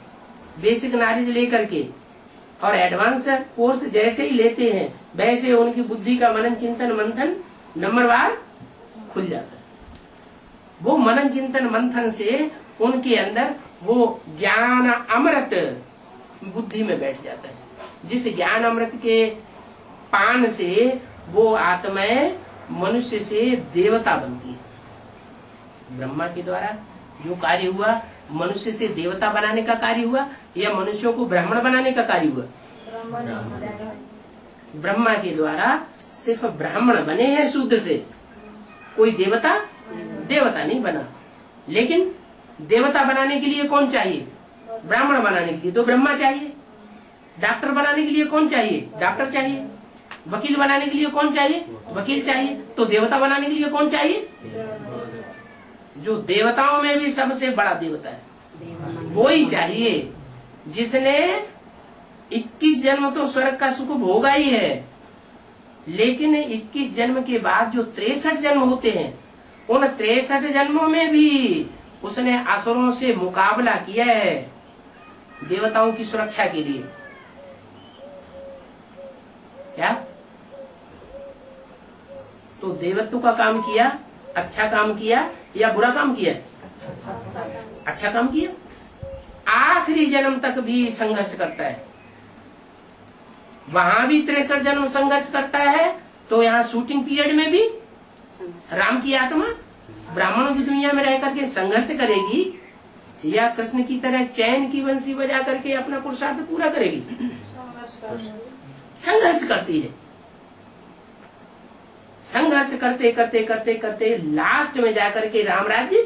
बेसिक नॉलेज लेकर के और एडवांस कोर्स जैसे ही लेते हैं वैसे उनकी बुद्धि का मनन चिंतन मंथन नंबरवार खुल जाता है। वो मनन चिंतन मंथन से उनके अंदर वो ज्ञान अमृत बुद्धि में बैठ जाता है। जिस ज्ञान अमृत के पान से वो आत्माएं मनुष्य से देवता बनती है। ब्रह्मा के द्वारा जो कार्य हुआ, मनुष्य से देवता बनाने का कार्य हुआ या मनुष्यों को ब्राह्मण बनाने का कार्य हुआ? ब्रह्मा के द्वारा सिर्फ ब्राह्मण बने हैं शूद्र से, कोई देवता नहीं बना। लेकिन देवता बनाने के लिए कौन चाहिए? ब्राह्मण बनाने के लिए तो ब्रह्मा चाहिए। डॉक्टर बनाने के लिए कौन चाहिए? डॉक्टर चाहिए। वकील बनाने के लिए कौन चाहिए? वकील चाहिए। तो देवता बनाने के लिए कौन चाहिए? जो देवताओं में भी सबसे बड़ा देवता है वो ही चाहिए, जिसने 21 जन्म तो स्वर्ग का सुख भोगा ही है, लेकिन 21 जन्म के बाद जो 63 जन्म होते हैं, उन 63 जन्मों में भी उसने असुरों से मुकाबला किया है देवताओं की सुरक्षा के लिए। क्या? तो देवत्व का काम किया, अच्छा काम किया या बुरा काम किया? अच्छा काम किया। आखिरी जन्म तक भी संघर्ष करता है, वहां भी 63 जन्म संघर्ष करता है। तो यहाँ शूटिंग पीरियड में भी राम की आत्मा ब्राह्मणों की दुनिया में रह करके संघर्ष करेगी या कृष्ण की तरह चैन की बंसी बजा करके अपना पुरुषार्थ पूरा करेगी? संघर्ष करती है। संघर्ष करते करते करते करते लास्ट में जाकर के राम राज्य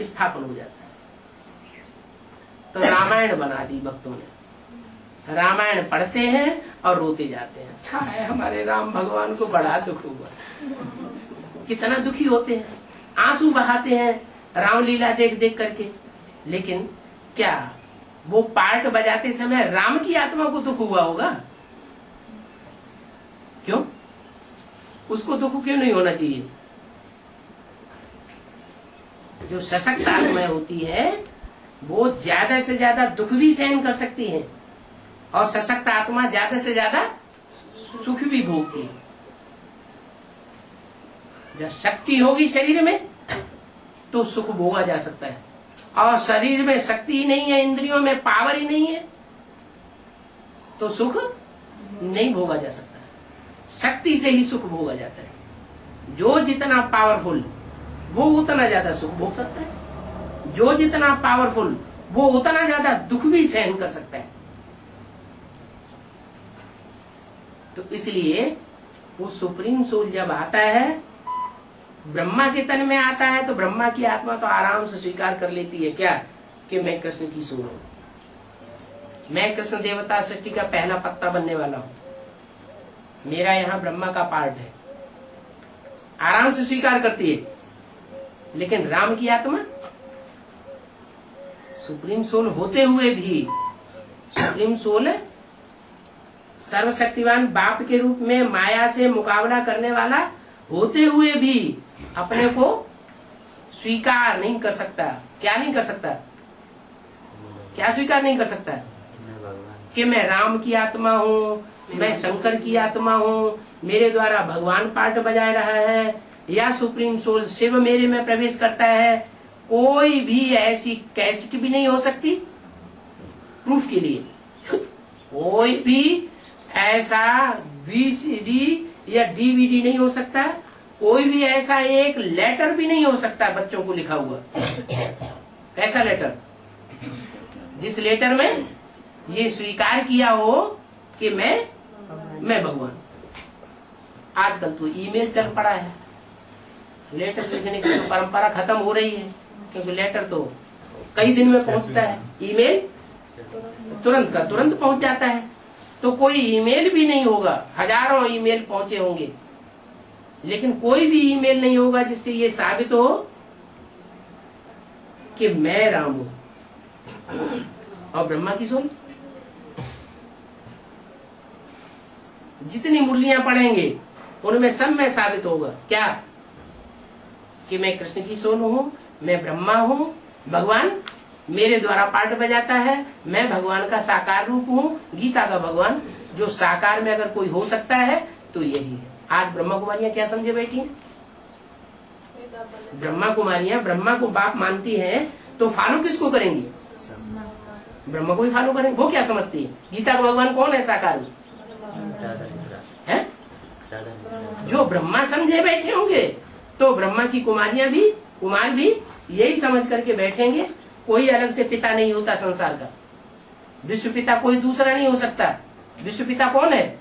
स्थापन हो जाता है। तो रामायण बना दी भक्तों ने। रामायण पढ़ते हैं और रोते जाते हैं, हाय हमारे राम भगवान को बड़ा दुख हुआ। कितना दुखी होते हैं, आंसू बहाते हैं रामलीला देख देख करके। लेकिन क्या वो पार्ट बजाते समय राम की आत्मा को दुख हुआ होगा? क्यों? उसको दुख क्यों नहीं होना चाहिए? जो सशक्त आत्मा होती है वो ज्यादा से ज्यादा दुख भी सहन कर सकती है, और सशक्त आत्मा ज्यादा से ज्यादा सुख भी भोगती है। जब शक्ति होगी शरीर में तो सुख भोगा जा सकता है, और शरीर में शक्ति ही नहीं है, इंद्रियों में पावर ही नहीं है, तो सुख नहीं भोगा जा सकता है। शक्ति से ही सुख भोगा जाता है। जो जितना पावरफुल वो उतना ज्यादा सुख भोग सकता है, जो जितना पावरफुल वो उतना ज्यादा दुख भी सहन कर सकता है। तो इसलिए वो सुप्रीम सोल जब आता है, ब्रह्मा के तन में आता है, तो ब्रह्मा की आत्मा तो आराम से स्वीकार कर लेती है क्या, कि मैं कृष्ण की सोल हूं, मैं कृष्ण देवता सृष्टि का पहला पत्ता बनने वाला हूं, मेरा यहाँ ब्रह्मा का पार्ट है, आराम से स्वीकार करती है। लेकिन राम की आत्मा सुप्रीम सोल होते हुए भी, सुप्रीम सोल सर्वशक्तिवान बाप के रूप में माया से मुकाबला करने वाला होते हुए भी अपने को स्वीकार नहीं कर सकता। क्या नहीं कर सकता? क्या स्वीकार नहीं कर सकता? कि मैं राम की आत्मा हूँ, मैं शंकर की आत्मा हूँ, मेरे द्वारा भगवान पार्ट बजा रहा है, या सुप्रीम सोल शिव मेरे में प्रवेश करता है। कोई भी ऐसी कैसेट भी नहीं हो सकती प्रूफ के लिए, कोई भी ऐसा वीसीडी या डीवीडी नहीं हो सकता, कोई भी ऐसा एक लेटर भी नहीं हो सकता बच्चों को लिखा हुआ। कैसा लेटर? जिस लेटर में ये स्वीकार किया हो कि मैं भगवान। आजकल तो ईमेल चल पड़ा है, लेटर लिखने की तो परंपरा खत्म हो रही है, क्योंकि लेटर तो कई दिन में पहुंचता है, ईमेल तुरंत का तुरंत पहुंच जाता है। तो कोई ईमेल भी नहीं होगा, हजारों ईमेल पहुंचे होंगे, लेकिन कोई भी ईमेल नहीं होगा जिससे ये साबित हो कि मैं राम हूं और ब्रह्मा की सोल। जितनी मुरलियां पढ़ेंगे उनमें सब में साबित होगा क्या, कि मैं कृष्ण की सोल हूं, मैं ब्रह्मा हूं, भगवान मेरे द्वारा पार्ट बजाता है, मैं भगवान का साकार रूप हूँ, गीता का भगवान। जो साकार में अगर कोई हो सकता है तो यही है। आज ब्रह्मा कुमारियां क्या समझे बैठी हैं? ब्रह्मा कुमारियां ब्रह्मा को बाप मानती हैं, तो फॉलो किसको करेंगी? ब्रह्म को ही फॉलो करेंगे। वो क्या समझती है? गीता का भगवान कौन है साकार में? है जो ब्रह्मा समझे बैठे होंगे, तो ब्रह्मा की कुमारियां भी, कुमार भी यही समझ करके बैठेंगे। कोई अलग से पिता नहीं होता संसार का। विश्व पिता कोई दूसरा नहीं हो सकता। विश्व पिता कौन है?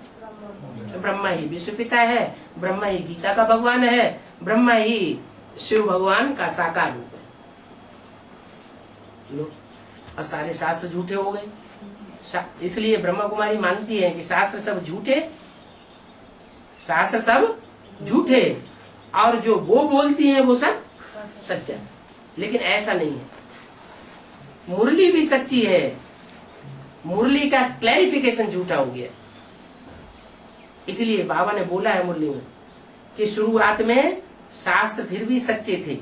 ब्रह्मा ही विश्व पिता है। ब्रह्मा ही गीता का भगवान है। ब्रह्मा ही शिव भगवान का साकार रूप है। और सारे शास्त्र झूठे हो गए। इसलिए ब्रह्मा कुमारी मानती है कि शास्त्र सब झूठे, शास्त्र सब झूठे, और जो वो बोलती है वो सब सच्चा। लेकिन ऐसा नहीं है। मुरली भी सच्ची है, मुरली का क्लैरिफिकेशन झूठा हो गया। इसलिए बाबा ने बोला है मुरली में कि शुरुआत में शास्त्र फिर भी सच्चे थे।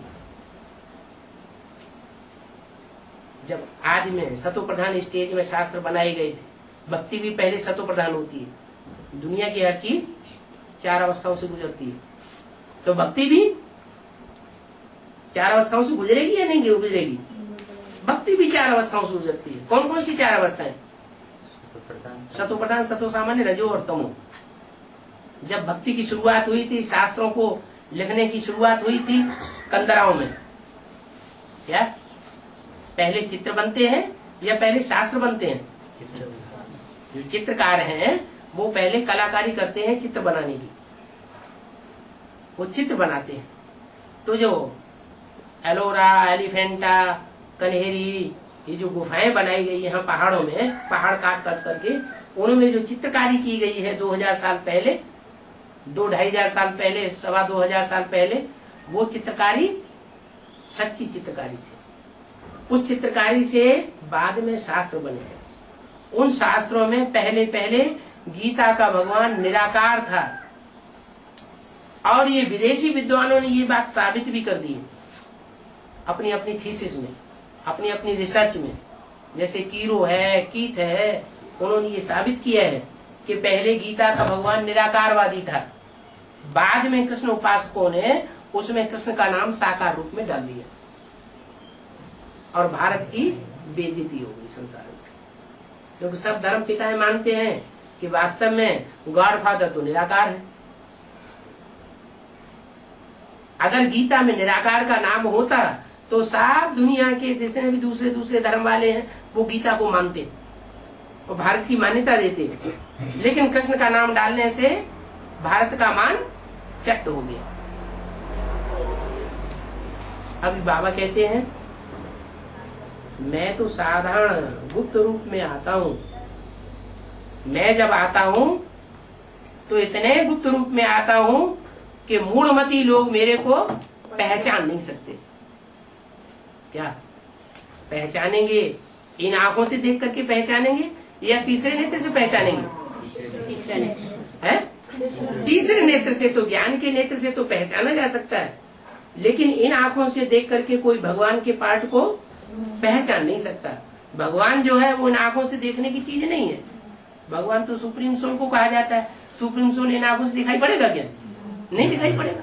जब आदि में सतो प्रधान स्टेज में शास्त्र बनाए गए थे, भक्ति भी पहले सतो प्रधान होती है। दुनिया की हर चीज 4 अवस्थाओं से गुजरती है, तो भक्ति भी 4 अवस्थाओं से गुजरेगी या नहीं गुजरेगी? भक्ति भी 4 अवस्थाओं से गुजरती है। कौन कौन सी 4 अवस्थाएं? सतो प्रधान, सतो सामान्य, रजो और तमो। जब भक्ति की शुरुआत हुई थी, शास्त्रों को लिखने की शुरुआत हुई थी कंदराओं में, क्या पहले चित्र बनते हैं या पहले शास्त्र बनते हैं? जो चित्रकार हैं वो पहले कलाकारी करते हैं चित्र बनाने की, वो चित्र बनाते हैं। तो जो एलोरा, एलिफेंटा, कन्हेरी, ये जो गुफाएं बनाई गई यहाँ पहाड़ों में, पहाड़ काट काट करके उनमें जो चित्रकारी की गई है 2000 साल पहले, 2-2,500 साल पहले, 2,200 साल पहले, वो चित्रकारी सच्ची चित्रकारी थी। उस चित्रकारी से बाद में शास्त्र बने हैं। उन शास्त्रों में पहले पहले गीता का भगवान निराकार था, और ये विदेशी विद्वानों ने ये बात साबित भी कर दी अपनी अपनी थीसिस में, अपनी अपनी रिसर्च में। जैसे कीरो है, कीथ है, उन्होंने ये साबित किया है कि पहले गीता का भगवान निराकारवादी था, बाद में कृष्ण उपासकों ने उसमें कृष्ण का नाम साकार रूप में डाल दिया, और भारत की बेइज्जती हो गई संसार में। क्योंकि सब धर्म पिताएं मानते हैं कि वास्तव में गॉड फादर तो निराकार है। अगर गीता में निराकार का नाम होता तो सब दुनिया के जितने भी दूसरे दूसरे धर्म वाले हैं वो गीता को मानते और भारत की मान्यता देते। लेकिन कृष्ण का नाम डालने से भारत का मान चट्ट हो गया। अभी बाबा कहते हैं मैं तो साधारण गुप्त रूप में आता हूँ। मैं जब आता हूँ तो इतने गुप्त रूप में आता हूँ कि मूढ़मती लोग मेरे को पहचान नहीं सकते। क्या पहचानेंगे? इन आंखों से देख करके पहचानेंगे या तीसरे नेत्र से पहचानेंगे? है तीसरे नेत्र से। तो ज्ञान के नेत्र से तो पहचाना जा सकता है, लेकिन इन आंखों से देख करके कोई भगवान के पार्ट को पहचान नहीं सकता। भगवान जो है वो इन आंखों से देखने की चीज नहीं है। भगवान तो सुप्रीम सोल को कहा जाता है। सुप्रीम सोल इन आंखों से दिखाई पड़ेगा क्या? नहीं दिखाई पड़ेगा।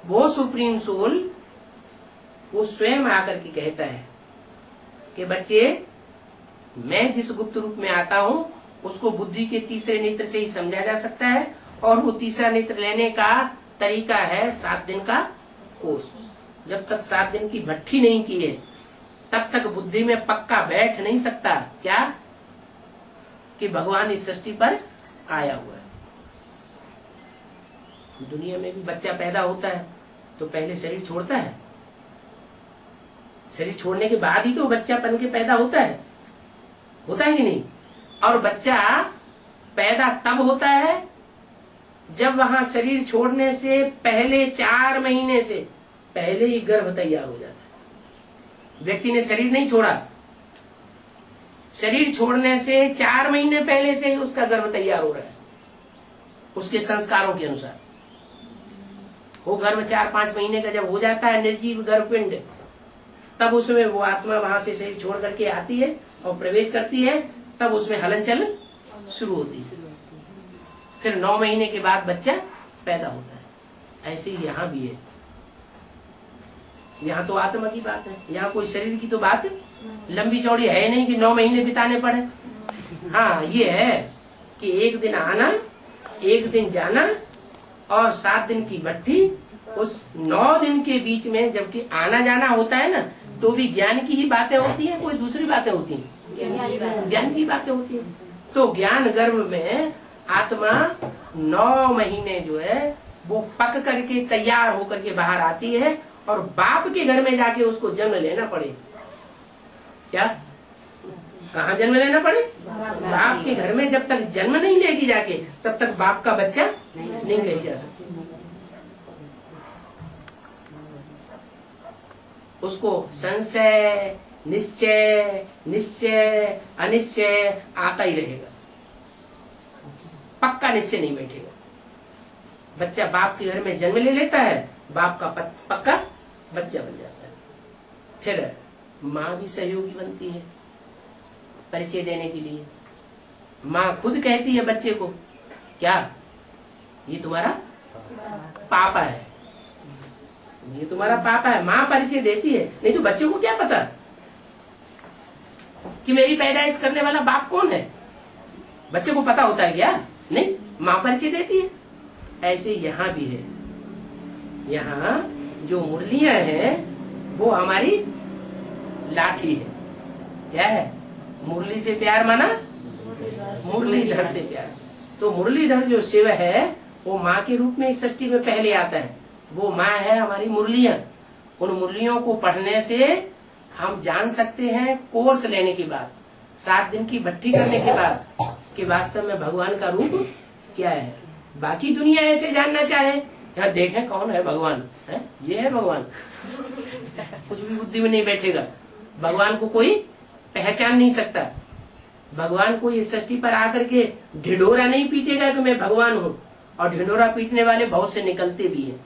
वो सुप्रीम सोल वो स्वयं आकर के कहता है कि बच्चे मैं जिस गुप्त रूप में आता हूँ उसको बुद्धि के तीसरे नेत्र से ही समझा जा सकता है, और वो तीसरा नेत्र लेने का तरीका है 7 दिन का कोर्स। जब तक 7 दिन की भट्ठी नहीं की है तब तक बुद्धि में पक्का बैठ नहीं सकता क्या कि भगवान इस सृष्टि पर आया हुआ है। दुनिया में भी बच्चा पैदा होता है तो पहले शरीर छोड़ता है, शरीर छोड़ने के बाद ही तो बच्चा बन के पैदा होता है कि नहीं? और बच्चा पैदा तब होता है जब वहां शरीर छोड़ने से पहले 4 महीने से पहले ही गर्भ तैयार हो जाता है। व्यक्ति ने शरीर नहीं छोड़ा, शरीर छोड़ने से 4 महीने पहले से ही उसका गर्भ तैयार हो रहा है उसके संस्कारों के अनुसार। वो गर्भ 4-5 महीने का जब हो जाता है निर्जीव गर्भपिंड, तब उसमें वो आत्मा वहां से शरीर छोड़ करके आती है और प्रवेश करती है, तब उसमें हलनचलन शुरू होती है। फिर 9 महीने के बाद बच्चा पैदा होता है। ऐसे ही यहाँ भी है। यहाँ तो आत्मा की बात है, यहाँ कोई शरीर की तो बात लंबी चौड़ी है नहीं कि 9 महीने बिताने पड़े। हाँ, ये है कि एक दिन आना, एक दिन जाना और 7 दिन की भट्ठी। उस 9 दिन के बीच में जबकि आना जाना होता है ना, तो भी ज्ञान की ही बातें होती हैं, कोई दूसरी बातें होती हैं, ज्ञान की बातें होती हैं। तो ज्ञान गर्भ में आत्मा 9 महीने जो है वो पक करके तैयार होकर के बाहर आती है और बाप के घर में जाके उसको जन्म लेना पड़े। क्या, कहाँ जन्म लेना पड़े? बाप के घर में जब तक जन्म नहीं लेगी जाके, तब तक बाप का बच्चा नहीं कही जा सकती। उसको संशय, निश्चय, निश्चय, अनिश्चय आता ही रहेगा, पक्का निश्चय नहीं बैठेगा। बच्चा बाप के घर में जन्म ले लेता है, बाप का पक्का बच्चा बन जाता है। फिर माँ भी सहयोगी बनती है परिचय देने के लिए। माँ खुद कहती है बच्चे को, क्या ये तुम्हारा पापा है, ये तुम्हारा पापा है। माँ परिचय देती है, नहीं तो बच्चे को क्या पता कि मेरी पैदाइश करने वाला बाप कौन है? बच्चे को पता होता है क्या? नहीं, माँ परिचय देती है। ऐसे यहाँ भी है। यहाँ जो मुरलियां हैं वो हमारी लाठी है। क्या है? मुरली से प्यार माना मुरलीधर से प्यार। तो मुरलीधर जो शिव है वो माँ के रूप में इस सृष्टि में पहले आता है। वो माँ है हमारी मुरलियां। उन मुरलियों को पढ़ने से हम जान सकते हैं, कोर्स लेने के बाद, 7 दिन की भट्टी करने के बाद, कि वास्तव में भगवान का रूप क्या है। बाकी दुनिया ऐसे जानना चाहे, यहाँ देखें कौन है भगवान, है ये है भगवान, कुछ भी बुद्धि में नहीं बैठेगा। भगवान को कोई पहचान नहीं सकता। भगवान को इस सृष्टि पर आकर के ढिढोरा नहीं पीटेगा कि मैं भगवान हूँ। और ढिढोरा पीटने वाले बहुत से निकलते भी हैं।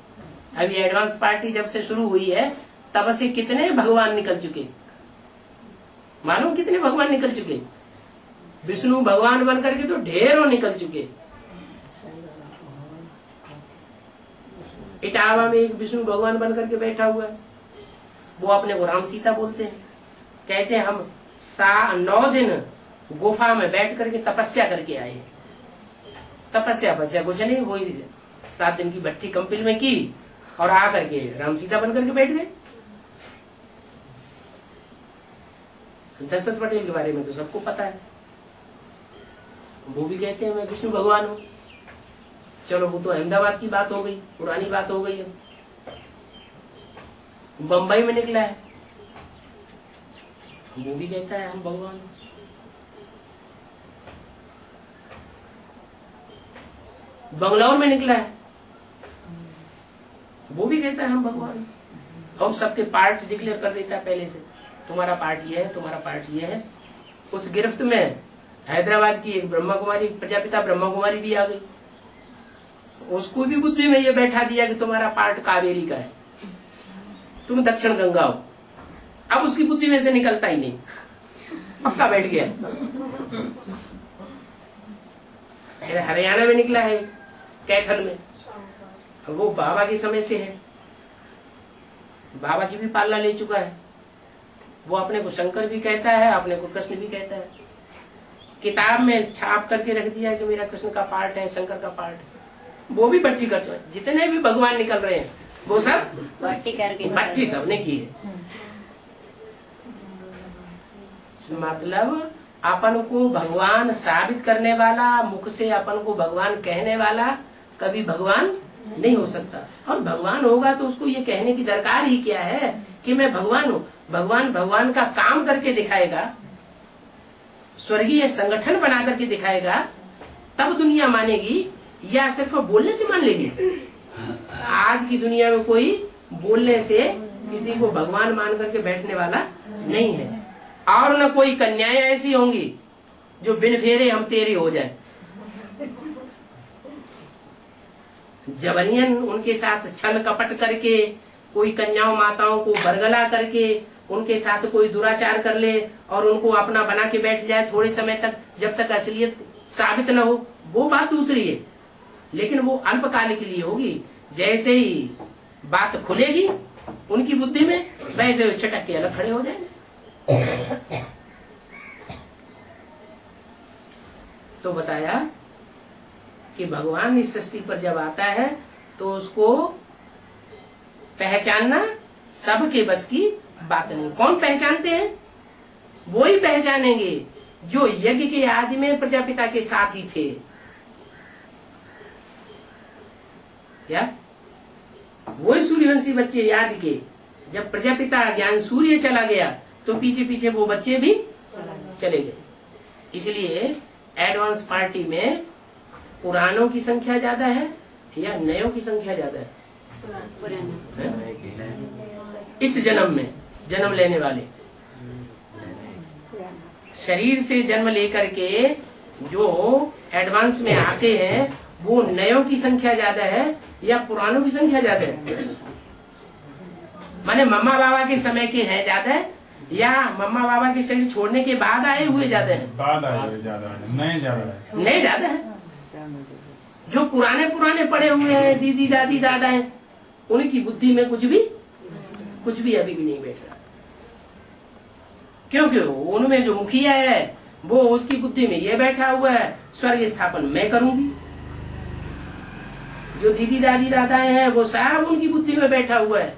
अभी एडवांस पार्टी जब से शुरू हुई है तब से कितने भगवान निकल चुके, मालूम कितने भगवान निकल चुके। विष्णु भगवान बन करके तो ढेरों निकल चुके। इटावा में एक विष्णु भगवान बन करके बैठा हुआ है। वो अपने को राम सीता बोलते हैं। कहते हैं हम 9 दिन गुफा में बैठ करके तपस्या करके आए। तपस्या कुछ नहीं, वही 7 दिन की भट्टी कंपिल में की और आ करके राम सीता बन करके बैठ गए। दशरथ पटेल के बारे में तो सबको पता है। वो भी कहते हैं मैं विष्णु भगवान हूँ। चलो वो तो अहमदाबाद की बात हो गई, पुरानी बात हो गई। अब बम्बई में निकला है, वो भी कहता है हम भगवान हैं। बंगलौर में निकला है, वो भी कहता है हम भगवान हैं। और सबके पार्ट डिक्लेयर कर देता है पहले से, तुम्हारा पार्ट ये है, तुम्हारा पार्ट ये है। उस गिरफ्त में हैदराबाद की एक ब्रह्मा कुमारी, प्रजापिता ब्रह्मा कुमारी भी आ गई। उसको भी बुद्धि में ये बैठा दिया कि तुम्हारा पार्ट कावेरी का है, तुम दक्षिण गंगा हो। अब उसकी बुद्धि में से निकलता ही नहीं, पक्का बैठ गया। हरियाणा में निकला है कैथल में, वो बाबा के समय से है। बाबा की भी पालना ले चुका है। वो अपने को शंकर भी कहता है, अपने को कृष्ण भी कहता है। किताब में छाप करके रख दिया कि मेरा कृष्ण का पार्ट है, शंकर का पार्ट है। वो भी भट्टी कर चुका है। जितने भी भगवान निकल रहे हैं वो सब भट्टी सबने की है। मतलब अपन को भगवान साबित करने वाला, मुख से अपन को भगवान कहने वाला कभी भगवान नहीं हो सकता। और भगवान होगा तो उसको ये कहने की दरकार ही क्या है कि मैं भगवान हूँ। भगवान का काम करके दिखाएगा, स्वर्गीय संगठन बना करके दिखाएगा, तब दुनिया मानेगी, या सिर्फ बोलने से मान लेगी। आज की दुनिया में कोई बोलने से किसी को भगवान मान करके बैठने वाला नहीं है। और न कोई कन्याएं ऐसी होंगी जो बिन फेरे हम तेरे हो जाए। जबरियन उनके साथ छल कपट करके, कोई कन्याओं माताओं को बरगला करके उनके साथ कोई दुराचार कर ले और उनको अपना बना के बैठ जाए थोड़े समय तक, जब तक असलियत साबित न हो, वो बात दूसरी है। लेकिन वो अल्पकाल के लिए होगी। जैसे ही बात खुलेगी उनकी बुद्धि में, वैसे वो छटक के अलग खड़े हो जाएंगे। तो बताया कि भगवान इस सृष्टि पर जब आता है तो उसको पहचानना सबके बस की बात नहीं। कौन पहचानते हैं? वो ही पहचानेंगे जो यज्ञ के आदि में प्रजापिता के साथ ही थे। क्या वो सूर्यवंशी बच्चे याद के, जब प्रजापिता ज्ञान सूर्य चला गया तो पीछे पीछे वो बच्चे भी चले गए। इसलिए एडवांस पार्टी में पुरानों की संख्या ज्यादा है या नयों की संख्या ज्यादा है? इस जन्म में जन्म लेने वाले शरीर से जन्म लेकर के जो एडवांस में आते हैं वो नयों की संख्या ज्यादा है या पुरानों की संख्या ज्यादा है? माने मम्मा बाबा के समय के हैं ज्यादा है या मम्मा बाबा के शरीर छोड़ने के बाद आए हुए ज्यादा है? बाद आए हुए ज्यादा है, नए ज्यादा है। नए ज्यादा है। जो पुराने पुराने पड़े हुए हैं, दीदी दादी दादा हैं, उनकी बुद्धि में कुछ भी अभी भी नहीं बैठ रहा। क्योंकि उनमें जो मुखिया है वो उसकी बुद्धि में ये बैठा हुआ है स्वर्ग स्थापन मैं करूंगी। जो दीदी दादी दादाएं हैं वो सब उनकी बुद्धि में बैठा हुआ है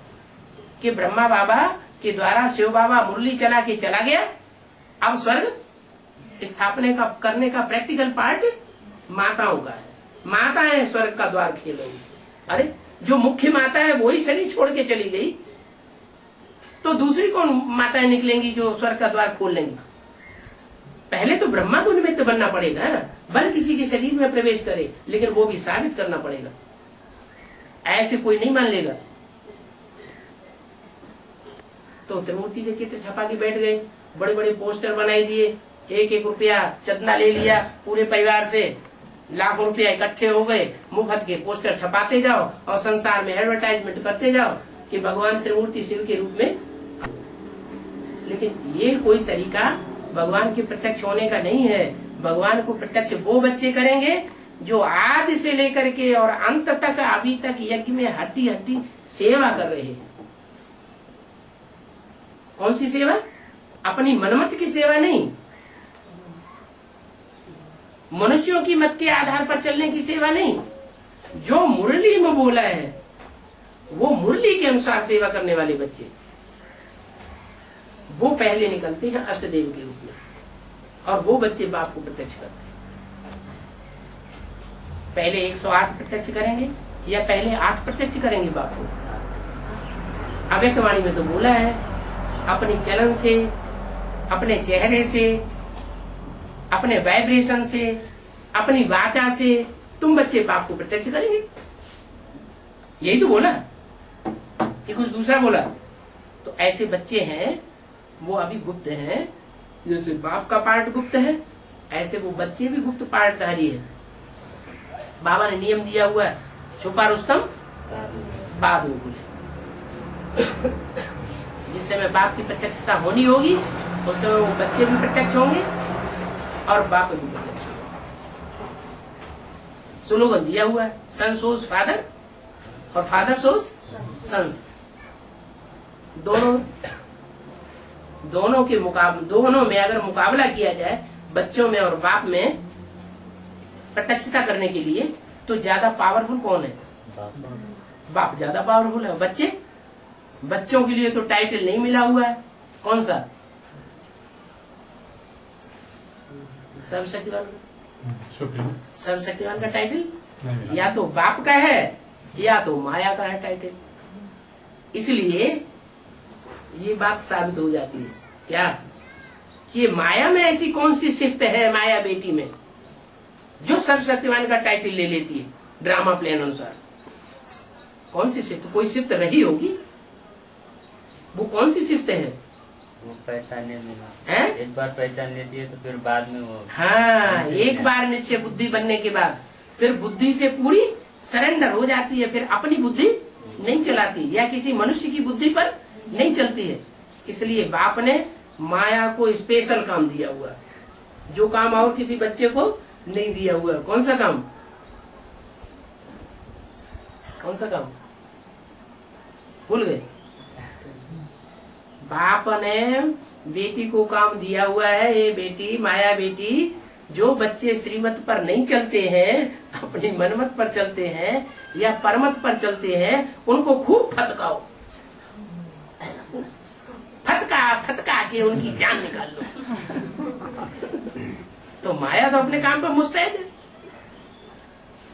कि ब्रह्मा बाबा के द्वारा शिव बाबा मुरली चला के चला गया, अब स्वर्ग स्थापने का करने का प्रैक्टिकल पार्ट माताओं का है। माताएं स्वर्ग का द्वार खेलेंगी। अरे जो मुख्य माता है वही शरीर छोड़ के चली गई तो दूसरी कौन माताएं निकलेंगी जो स्वर्ग का द्वार खोल लेंगी? पहले तो ब्रह्मा को निमित्त बनना पड़ेगा, बल किसी के शरीर में प्रवेश करे, लेकिन वो भी साबित करना पड़ेगा। ऐसे कोई नहीं मान लेगा। तो त्रिमूर्ति के चित्र छपा के बैठ गए, बड़े बड़े पोस्टर बनाई दिए, 1-1 रुपया चंदा ले लिया पूरे परिवार से, लाखों रुपया इकट्ठे हो गए, मुफ्त के पोस्टर छपाते जाओ और संसार में एडवर्टाइजमेंट करते जाओ कि भगवान त्रिमूर्ति शिव के रूप में। लेकिन ये कोई तरीका भगवान के प्रत्यक्ष होने का नहीं है। भगवान को प्रत्यक्ष वो बच्चे करेंगे जो आदि से लेकर के और अंत तक अभी तक यज्ञ में हड्डी हड्डी सेवा कर रहे हैं। कौन सी सेवा? अपनी मनमत की सेवा नहीं, मनुष्यों की मत के आधार पर चलने की सेवा नहीं। जो मुरली में बोला है वो मुरली के अनुसार सेवा करने वाले बच्चे, वो पहले निकलते हैं अष्टदेव के रूप में और वो बच्चे बाप को प्रत्यक्ष करते हैं। पहले 108 प्रत्यक्ष करेंगे या पहले 8 प्रत्यक्ष करेंगे बाप को? अव्यक्त वाणी में तो बोला है अपनी चलन से, अपने चेहरे से, अपने वाइब्रेशन से, अपनी वाचा से तुम बच्चे बाप को प्रत्यक्ष करेंगे। यही तो बोला, ये कुछ दूसरा बोला। तो ऐसे बच्चे हैं वो अभी गुप्त हैं। जैसे बाप का पार्ट गुप्त है ऐसे वो बच्चे भी गुप्त पार्ट धारी है। बाबा ने नियम दिया हुआ है, छुपा रुस्तम बाद में बोले। जिस समय बाप की प्रत्यक्षता होनी होगी उस समय वो बच्चे भी प्रत्यक्ष होंगे और बाप भी प्रत्यक्ष होंगे। स्लोगन दिया हुआ है, सन सोज फादर और फादर सोज सन्स। दोनों के मुकाबले, दोनों में अगर मुकाबला किया जाए बच्चों में और बाप में प्रत्यक्षता करने के लिए, तो ज्यादा पावरफुल कौन है? बाप ज्यादा पावरफुल है। बच्चों के लिए तो टाइटल नहीं मिला हुआ है। कौन सा? सर्वशक्तिवान। सर्वशक्तिवान का टाइटल या तो बाप का है या तो माया का है टाइटल। इसलिए ये बात साबित हो जाती है क्या कि माया में ऐसी कौन सी सिफ्त है माया बेटी में जो सर्वशक्तिवान का टाइटल ले लेती है ड्रामा प्लान अनुसार? कौन सी सिफ्त? कोई सिफ्त रही होगी। वो कौन सी सिफ्त है? वो पहचानने में है? एक बार पहचान लेती है तो फिर बाद में वो, हाँ, एक बार निश्चय बुद्धि बनने के बाद फिर बुद्धि से पूरी सरेंडर हो जाती है, फिर अपनी बुद्धि नहीं चलाती या किसी मनुष्य की बुद्धि पर नहीं चलती है। इसलिए बाप ने माया को स्पेशल काम दिया हुआ है जो काम और किसी बच्चे को नहीं दिया हुआ है। कौन सा काम? कौन सा काम भूल गए? बाप ने बेटी को काम दिया हुआ है, ये बेटी माया बेटी, जो बच्चे श्रीमत पर नहीं चलते हैं, अपनी मनमत पर चलते हैं या परमत पर चलते हैं, उनको खूब फटकाओ, फटका के उनकी जान निकाल लो। तो माया तो अपने काम पर मुस्तैद है।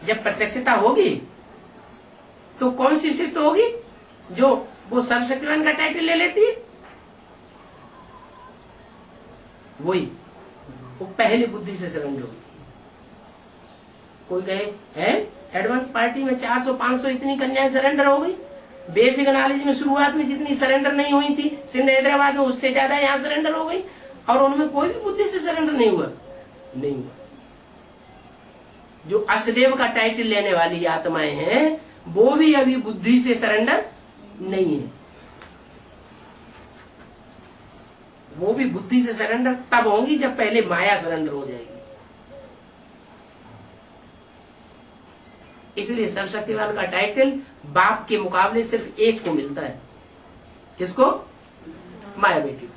जब प्रत्यक्षता होगी तो कौन सी सिद्ध होगी? जो वो सर्वशक्तिमान का टाइटल ले लेती है, वही वो पहले बुद्धि से सरेंडर होगी। कोई कहे है एडवांस पार्टी में 400-500 इतनी कन्याएं सरेंडर हो गई, बेसिक नॉलेज में शुरुआत में जितनी सरेंडर नहीं हुई थी सिंध हैदराबाद में, उससे ज्यादा यहाँ सरेंडर हो गई, और उनमें कोई भी बुद्धि से सरेंडर नहीं हुआ। जो असदेव का टाइटल लेने वाली आत्माएं हैं, वो भी अभी बुद्धि से सरेंडर नहीं है। वो भी बुद्धि से सरेंडर तब होंगी जब पहले माया सरेंडर हो जाएगी। इसलिए सर्वशक्तिमान का टाइटल बाप के मुकाबले सिर्फ एक को मिलता है। किसको? माया बेटी को।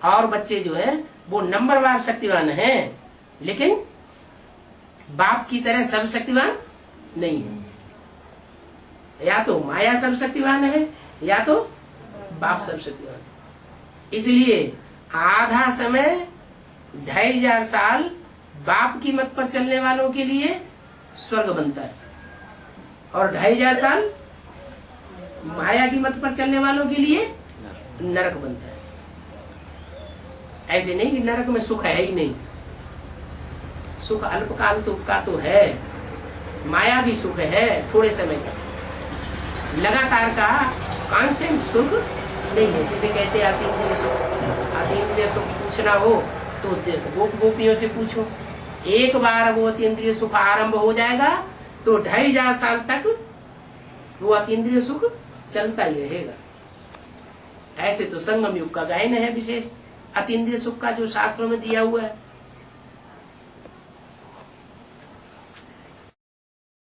और बच्चे जो है वो नंबरवार शक्तिवान हैं, लेकिन बाप की तरह सर्वशक्तिवान नहीं है। या तो माया सर्वशक्तिवान है या तो बाप सर्वशक्तिवान। इसलिए आधा समय 2500 साल बाप की मत पर चलने वालों के लिए स्वर्ग बनता है, और 2500 साल माया की मत पर चलने वालों के लिए नरक बनता है। ऐसे नहीं कि नरक में सुख है ही नहीं, सुख अल्पकाल का तो है, माया भी सुख है थोड़े समय का, लगातार का कांस्टेंट सुख नहीं है। जिसे कहते अतीन्द्रिय सुख। अतीन्द्रिय सुख पूछना हो तो गोप गोपियों से पूछो, एक बार वो अतीन्द्रिय सुख आरंभ हो जाएगा तो 2500 साल तक वो अतीन्द्रिय सुख चलता ही रहेगा। ऐसे तो संगम युग का गायन है विशेष अतीन्द्रिय सुख का, जो शास्त्रों में दिया हुआ है।